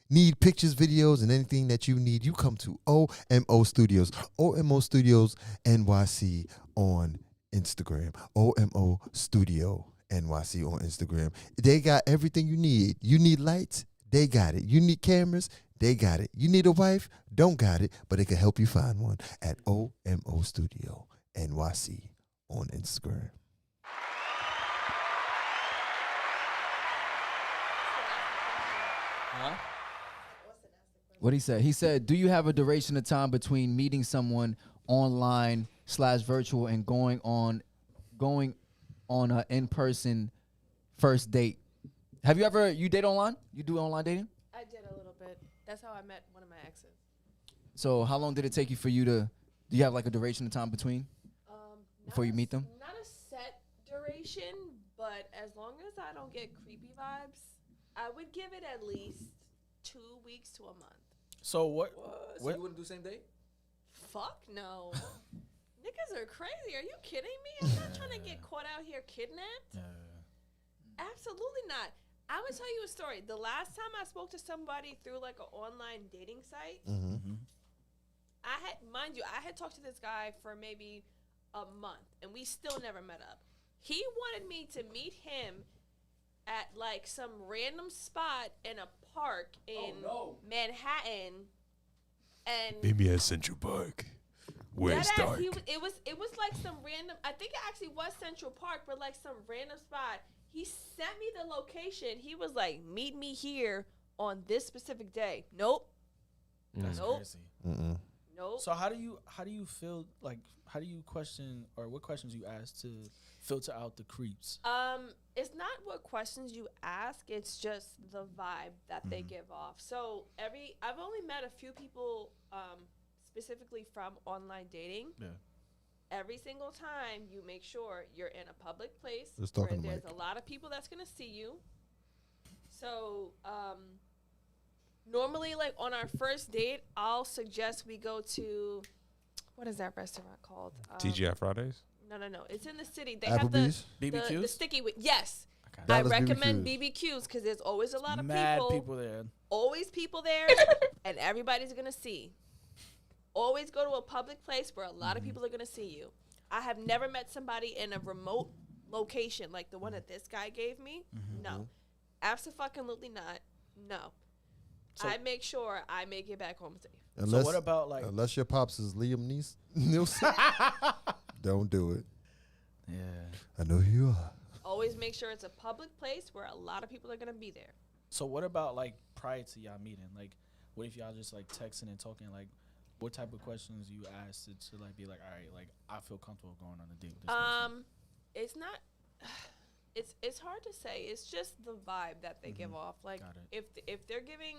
Need pictures, videos, and anything that you need? You come to OMO Studios. OMO Studios NYC on Instagram. OMO Studio NYC on Instagram. They got everything you need. You need lights? They got it. You need cameras? They got it. You need a wife? Don't got it, but they can help you find one at OMO Studio NYC on Instagram. What he said? He said, "Do you have a duration of time between meeting someone online / virtual and going on an in-person first date? Have you ever date online? You do online dating? I did a little bit. That's how I met one of my exes. So how long did it take you for you to? Do you have like a duration of time between before you meet them? Not a set duration, but as long as I don't get creepy vibes, I would give it at least 2 weeks to a month. So what? So you wouldn't do same day? Fuck no. Niggas are crazy. Are you kidding me? I'm not trying to get caught out here kidnapped. Absolutely not. I'm gonna tell you a story. The last time I spoke to somebody through like an online dating site, I had talked to this guy for maybe a month, and we still never met up. He wanted me to meet him at like some random spot in a park in Manhattan, and Meet me at Central Park. Where it's dark. It was like some random. I think it actually was Central Park, but like some random spot. He sent me the location. He was like, "Meet me here on this specific day." Nope. That's crazy. Nope. So how do you feel like? How do you question, or what questions you ask to filter out the creeps? It's not what questions you ask. It's just the vibe that they give off. So I've only met a few people, specifically from online dating. Yeah. Every single time you make sure you're in a public place where there's a lot of people that's gonna see you. So normally, like on our first date, I'll suggest we go to, what is that restaurant called? TGI Fridays? No. It's in the city. They Applebee's? have BBQs? the sticky. Yes. Okay. I Dallas recommend BBQs. BBQs because there's always a lot of Mad people there. Always people there, and everybody's gonna see. Always go to a public place where a lot of people are gonna see you. I have never met somebody in a remote location like the one that this guy gave me. No, absolutely not. No, so I make sure I make it back home safe. Unless, so what about like? Unless your pops is Liam Nielsen, don't do it. Yeah, I know who you are. Always make sure it's a public place where a lot of people are gonna be there. So what about like prior to y'all meeting? Like, what if y'all just like texting and talking? Like, what type of questions you ask to like be like, all right, like I feel comfortable going on a date with this person? It's not. It's hard to say. It's just the vibe that they give off. Like if they're giving,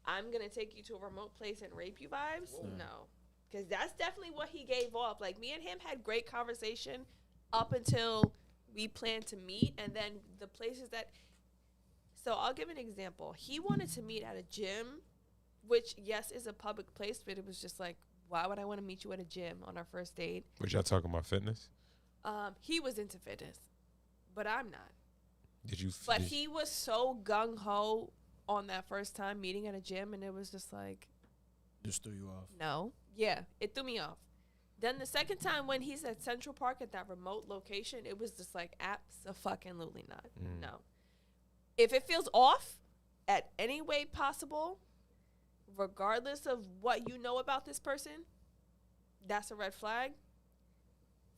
I'm gonna take you to a remote place and rape you vibes. No, because that's definitely what he gave off. Like me and him had great conversation up until we planned to meet, and then the places that. So I'll give an example. He wanted to meet at a gym, which yes is a public place, but it was just like, why would I want to meet you at a gym on our first date? Was y'all talking about fitness? He was into fitness, but I'm not. But he was so gung ho on that first time meeting at a gym, and it was just like, just threw you off. No, yeah, it threw me off. Then the second time when he's at Central Park at that remote location, it was just like abso-fucking-lutely not. No, if it feels off at any way possible, regardless of what you know about this person, that's a red flag.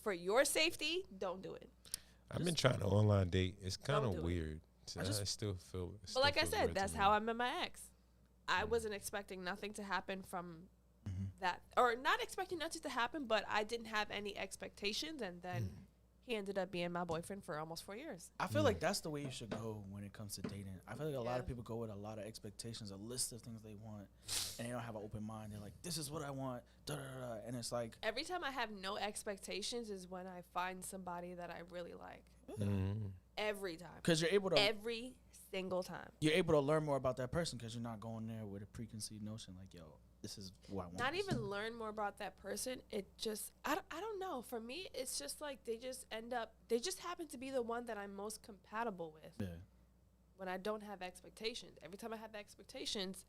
For your safety, don't do it. I've been trying to online date. It's kind of weird. So I still feel. But like I said, that's how I met my ex. I wasn't expecting nothing to happen from that, or not expecting nothing to happen, but I didn't have any expectations, and then he ended up being my boyfriend for almost 4 years. I feel like that's the way you should go when it comes to dating. I feel like a lot of people go with a lot of expectations, a list of things they want, and they don't have an open mind. They're like, this is what I want, da da da, and it's like every time I have no expectations is when I find somebody that I really like. Every time. Because you're able to every single time. You're able to learn more about that person because you're not going there with a preconceived notion like, yo, this is what I want. Not even learn more about that person. It just, I don't know. For me, it's just like they just happen to be the one that I'm most compatible with. Yeah. When I don't have expectations. Every time I have expectations.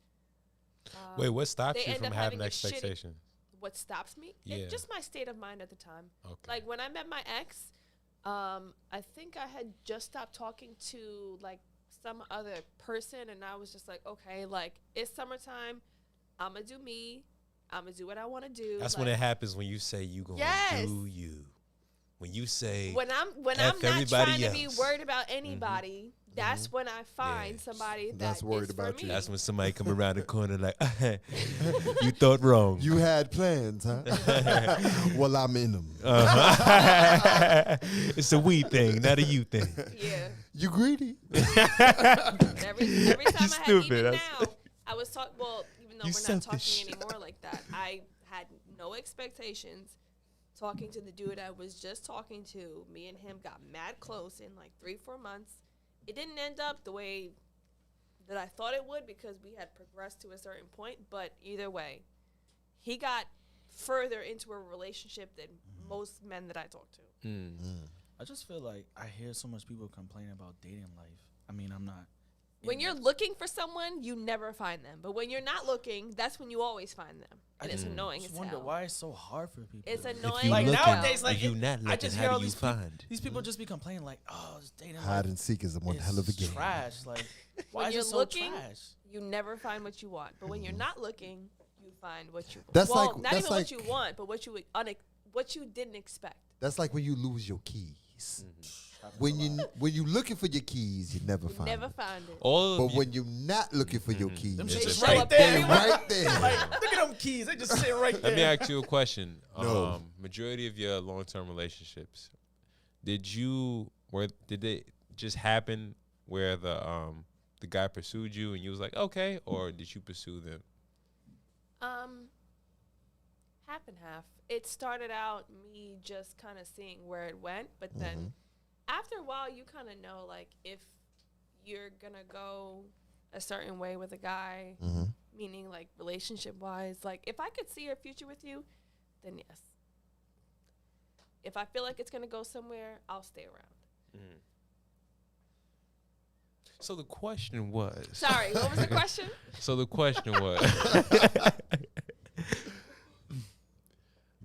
Wait, what stops you from having expectations? What stops me? Yeah. It's just my state of mind at the time. Okay. Like when I met my ex, I think I had just stopped talking to like some other person, and I was just like, okay, like it's summertime. I'm going to do me. I'm going to do what I want to do. That's like, when it happens, when you say you going to do you. When you say when I'm not trying to be worried about anybody, that's when I find somebody that's worried about you. That's when somebody come around the corner like, you thought wrong. You had plans, huh? Well, I'm in them. It's a we thing, not a you thing. Yeah. You greedy. every time I had, even now, I was talking, well, even though we're not talking anymore like that, I had no expectations talking to the dude I was just talking to. Me and him got mad close in like 3-4 months. It didn't end up the way that I thought it would because we had progressed to a certain point, but either way, he got further into a relationship than most men that I talk to. I just feel like I hear so much people complain about dating life. I mean, I'm not. When you're looking for someone, you never find them. But when you're not looking, that's when you always find them. And it's annoying as I just wonder hell. why it's so hard for people. It's If annoying. you Like looking, nowadays, like if you not I looking, just how hear do all you these find? These people just be complaining like, oh, this dating Hide life and seek is one is hell of a game. trash. Like, why When is you're it so looking, trash? you never find what you want. But when you're not looking, you find what you want. That's well, like- not that's even like- what you want, but what you didn't expect. That's like when you lose your keys. When you looking for your keys, you never find Never them. find it. All But of you, when you're not looking for your keys, Them They shits show right up there. they right there. Like, look at them keys. They just sitting right there. let me ask you a question. No. Majority of your long-term relationships, did they just happen where the guy pursued you and you was like, okay, or did you pursue them? Half and half. It started out me just kind of seeing where it went, but then after a while, you kind of know like if you're gonna go a certain way with a guy, meaning like relationship wise. Like if I could see a future with you, then yes. If I feel like it's gonna go somewhere, I'll stay around. So the question was. Sorry, what was the question? So the question was.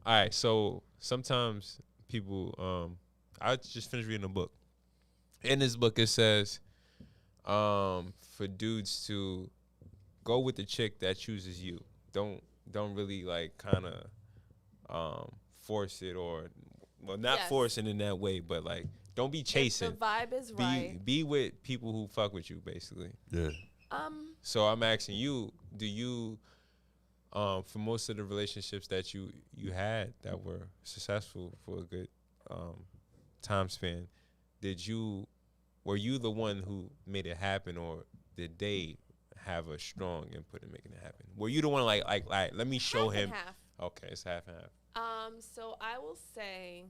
All right, so sometimes people, I just finished reading a book. In this book, it says, for dudes to go with the chick that chooses you. Don't really like kind of force it or, well, not Yes. forcing in that way, but like don't be chasing. If the vibe is right. Be with people who fuck with you, basically. Yeah. So I'm asking you, do you, for most of the relationships that you had that were successful for a good time span, were you the one who made it happen, or did they have a strong input in making it happen? Were you the one like let me show Half him? and half. Okay, it's half and half. So I will say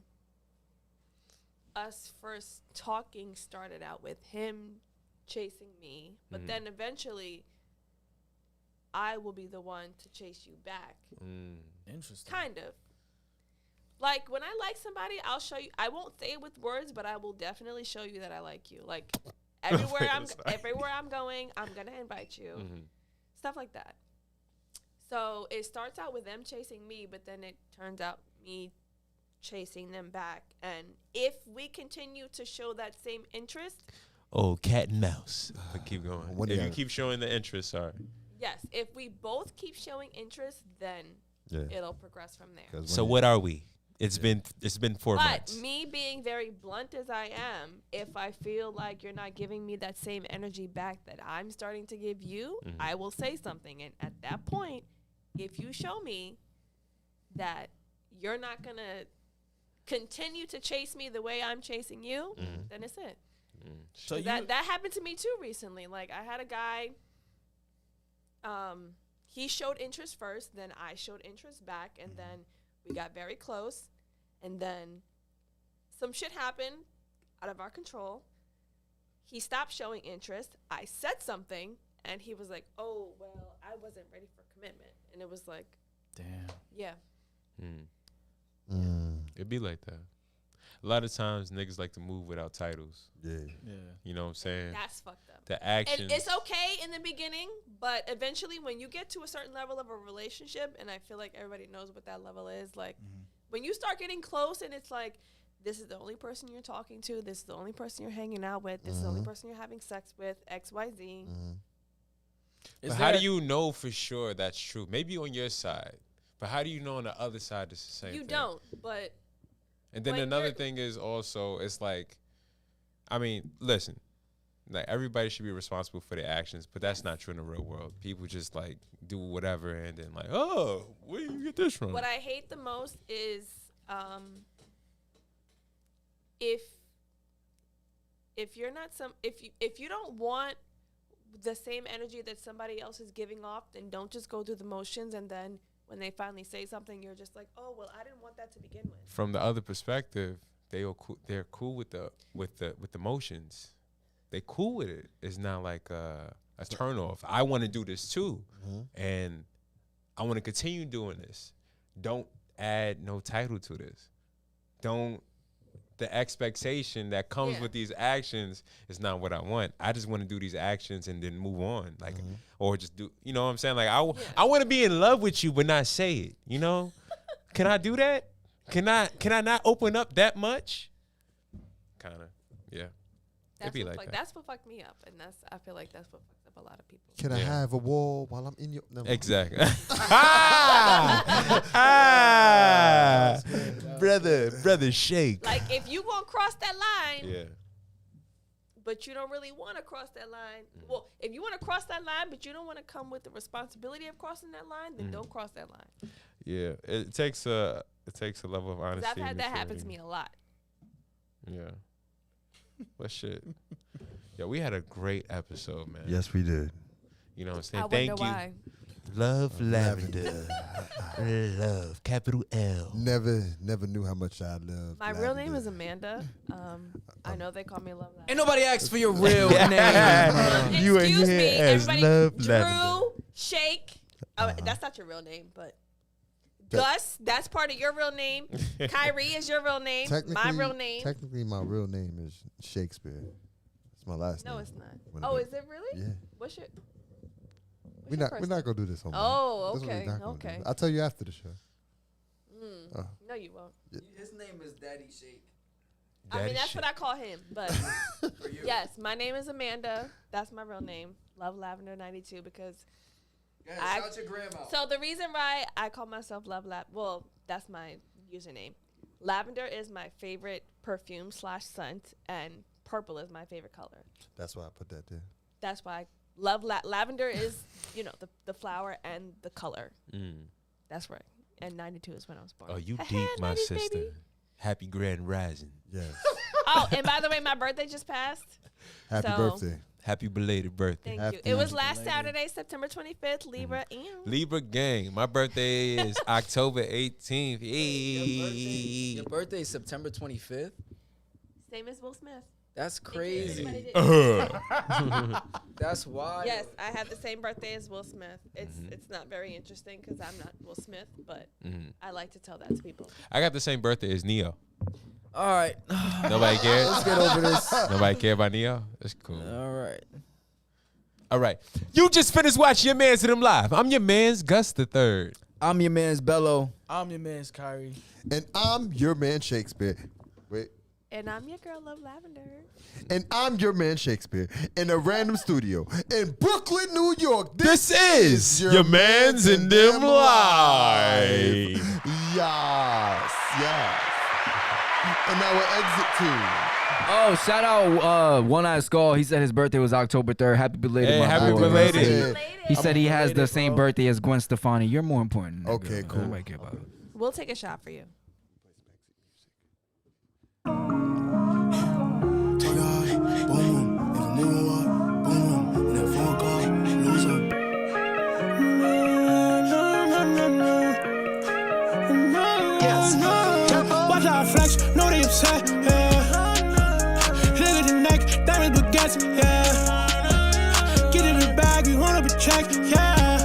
us first talking started out with him chasing me, but then eventually I will be the one to chase you back. Interesting. Kind of. Like when I like somebody, I'll show you. I won't say it with words, but I will definitely show you that I like you. Like everywhere I'm going, I'm gonna invite you. Stuff like that. So it starts out with them chasing me, but then it turns out me chasing them back. And if we continue to show that same interest, Oh, cat and mouse. But keep going. What do If you you have? keep showing the interest, sorry. yes, if we both keep showing interest, then Yeah. it'll progress from there. So what are we? It's been 4 But months. me being very blunt as I am, if I feel like you're not giving me that same energy back that I'm starting to give you, I will say something. And at that point, if you show me that you're not going to continue to chase me the way I'm chasing you, then it's it. So you, That happened to me too recently. Like I had a guy, he showed interest first, then I showed interest back, and then we got very close, and then some shit happened out of our control. He stopped showing interest. I said something, and he was like, oh, well, I wasn't ready for commitment. And it was like, damn. yeah. It'd be like that. A lot of times niggas like to move without titles. Yeah. Yeah. You know what I'm saying? That's fucked up. The action. And it's okay in the beginning, but eventually when you get to a certain level of a relationship, and I feel like everybody knows what that level is, like when you start getting close and it's like, this is the only person you're talking to, this is the only person you're hanging out with, this is the only person you're having sex with, XYZ. But how do you know for sure that's true? Maybe on your side. But how do you know on the other side it's the same You thing? don't, but And then when another you're- thing is also, it's like, I mean, listen, like everybody should be responsible for their actions, but that's not true in the real world. People just like do whatever and then like, oh, where you get this from? what I hate the most is if you're not if you don't want the same energy that somebody else is giving off, then don't just go through the motions, and then when they finally say something, you're just like, oh well, I didn't want that to begin with. From the other perspective, they're cool with the motions. They cool with it. It's not like a turn off. I want to do this too, and I want to continue doing this. don't add no title to this. Don't. The expectation that comes with these actions is not what I want. I just want to do these actions and then move on, like, or just do. You know what I'm saying? Like, I want to be in love with you, but not say it. You know? Can I do that? Can I not open up that much? Kind of, yeah. It'd be like that. That's what fucked me up, and I feel like that's what fucked up a lot of people. Can I have a wall while I'm in your? No. Exactly. brother, shake. Like, if you gonna cross that line, Yeah. but you don't really want to cross that line. Well, if you want to cross that line, but you don't want to come with the responsibility of crossing that line, then don't cross that line. Yeah, it takes a level of honesty. I've had that happen maturity. to me a lot. Yeah. But shit. Yo, we had a great episode, man. Yes, we did. You know what I'm saying? I Thank wonder you. why. Love lavender. Love, capital L. Never knew how much I loved. My real name is Amanda. I know they call me Love Lavender. Ain't nobody asked for your real name. You are Excuse here me, as everybody. Love Drew, Lavender. Shake. Oh, that's not your real name, but Gus, that's part of your real name. Kyrie is your real name. My real name. Technically, my real name is Shakespeare. It's my last name. No, it's not. When Oh, I- is it really? Yeah. What's your? We're not gonna do this on. Oh, This is what we're okay, not gonna okay. do. I'll tell you after the show. No, you won't. His name is Daddy Shake. I mean, that's what I call him. But yes, my name is Amanda. That's my real name. Love Lavender 92 because. Shout your grandma. So the reason why I call myself well, that's my username. Lavender is my favorite perfume / scent, and purple is my favorite color. That's why I put that there. That's why I love lavender is, the flower and the color. That's right. And 92 is when I was born. Oh, you deep, my 90s, sister. baby. Happy grand rising. Yes. Oh, and by the way, my birthday just passed. Happy So- birthday. Happy belated birthday. Thank Happy you. It was birthday. last Saturday, September 25th, Libra. Libra gang. My birthday is October 18th. Your birthday is September 25th. Same as Will Smith. That's crazy. That's wild. Yes, I have the same birthday as Will Smith. It's not very interesting because I'm not Will Smith, but I like to tell that to people. I got the same birthday as Neo. All right. Nobody cares? Let's get over this. Nobody care about Neo? That's cool. All right. All right. You just finished watching Your Mans and Them Live. I'm your man's Gus the Third. I'm your man's Bello. I'm your man's Kyrie. And I'm your man Shakespeare. Wait. And I'm your girl, Love Lavender. And I'm your man Shakespeare in a random studio in Brooklyn, New York. This is Your Mans and Them Live. Yes. Yes. And now we'll exit too. Oh, shout out One Eye Skull. He said his birthday was October 3rd. Happy belated, Hey, my happy boy. belated. He said he has the belated, same bro. birthday as Gwen Stefani. You're more important. nigga. Okay, cool. Nobody care about it. We'll take a shot for you. Take a high, boom, if I'm moving what, boom, in that phone call, lose her. Watch how I flex, know they upset, yeah. Look at the neck, diamond baguettes, yeah. Get in the bag, we want up a check, yeah.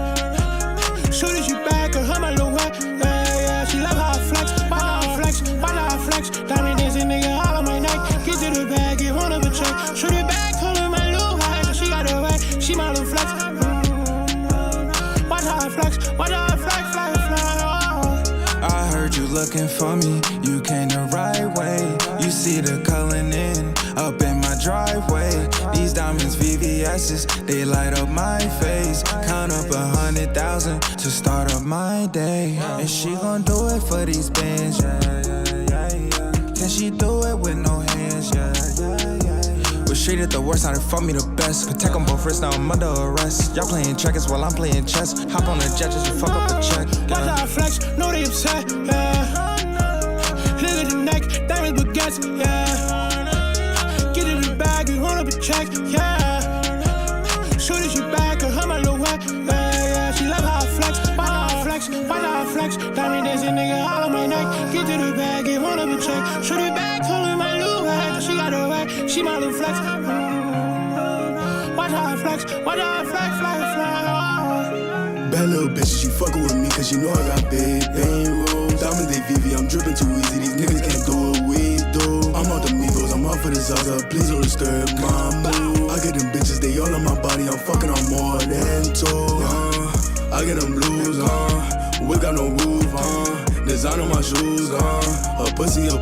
Soon as you back, her my little wet, yeah. She love how I flex, watch how I flex, watch how I flex. Diamond dancing, nigga, all on my neck. Get to the bag, get one up a check. Shoot it back, hold in my little high, cause she got the way, she my little flex. Watch how I flex, watch how I flex, flex, flex. I heard you looking for me, you came the right way. You see the culling in, up in my driveway. These diamonds VVS's, they light up my face. Count up 100,000 to start up my day. And she gon' do it for these bands, yeah. Can she do it with no hands, yeah. Was treated the worst, now they fuck me the best. Protect on both wrists, now I'm under arrest. Y'all playing checkers while I'm playing chess. Hop on the jet just to fuck up the check. Watch how I flex, know they upset, yeah. Look at the neck, diamond baguettes, yeah. Get in the bag, we want up a check, yeah. Soon as you back, her my little wet, yeah. She love how I flex, watch how I flex, watch how I flex. Diamond dancing, nigga, all on my neck. Get to the bag, get one up a check. Shoot it back, hold in my little head, cause she got her way, she my little flex. Watch how I flex, watch how I flex, flex, flex. Bad little bitch, she fuckin' with me cause you know I got big bang rolls. been too easy, these niggas can't do what we do. I'm out the Migos, I'm out for the Zaza, please don't disturb my mood. I get them bitches, they all on my body, I'm fucking on more than two. I get them blues, we got no roof, design on my shoes, a pussy,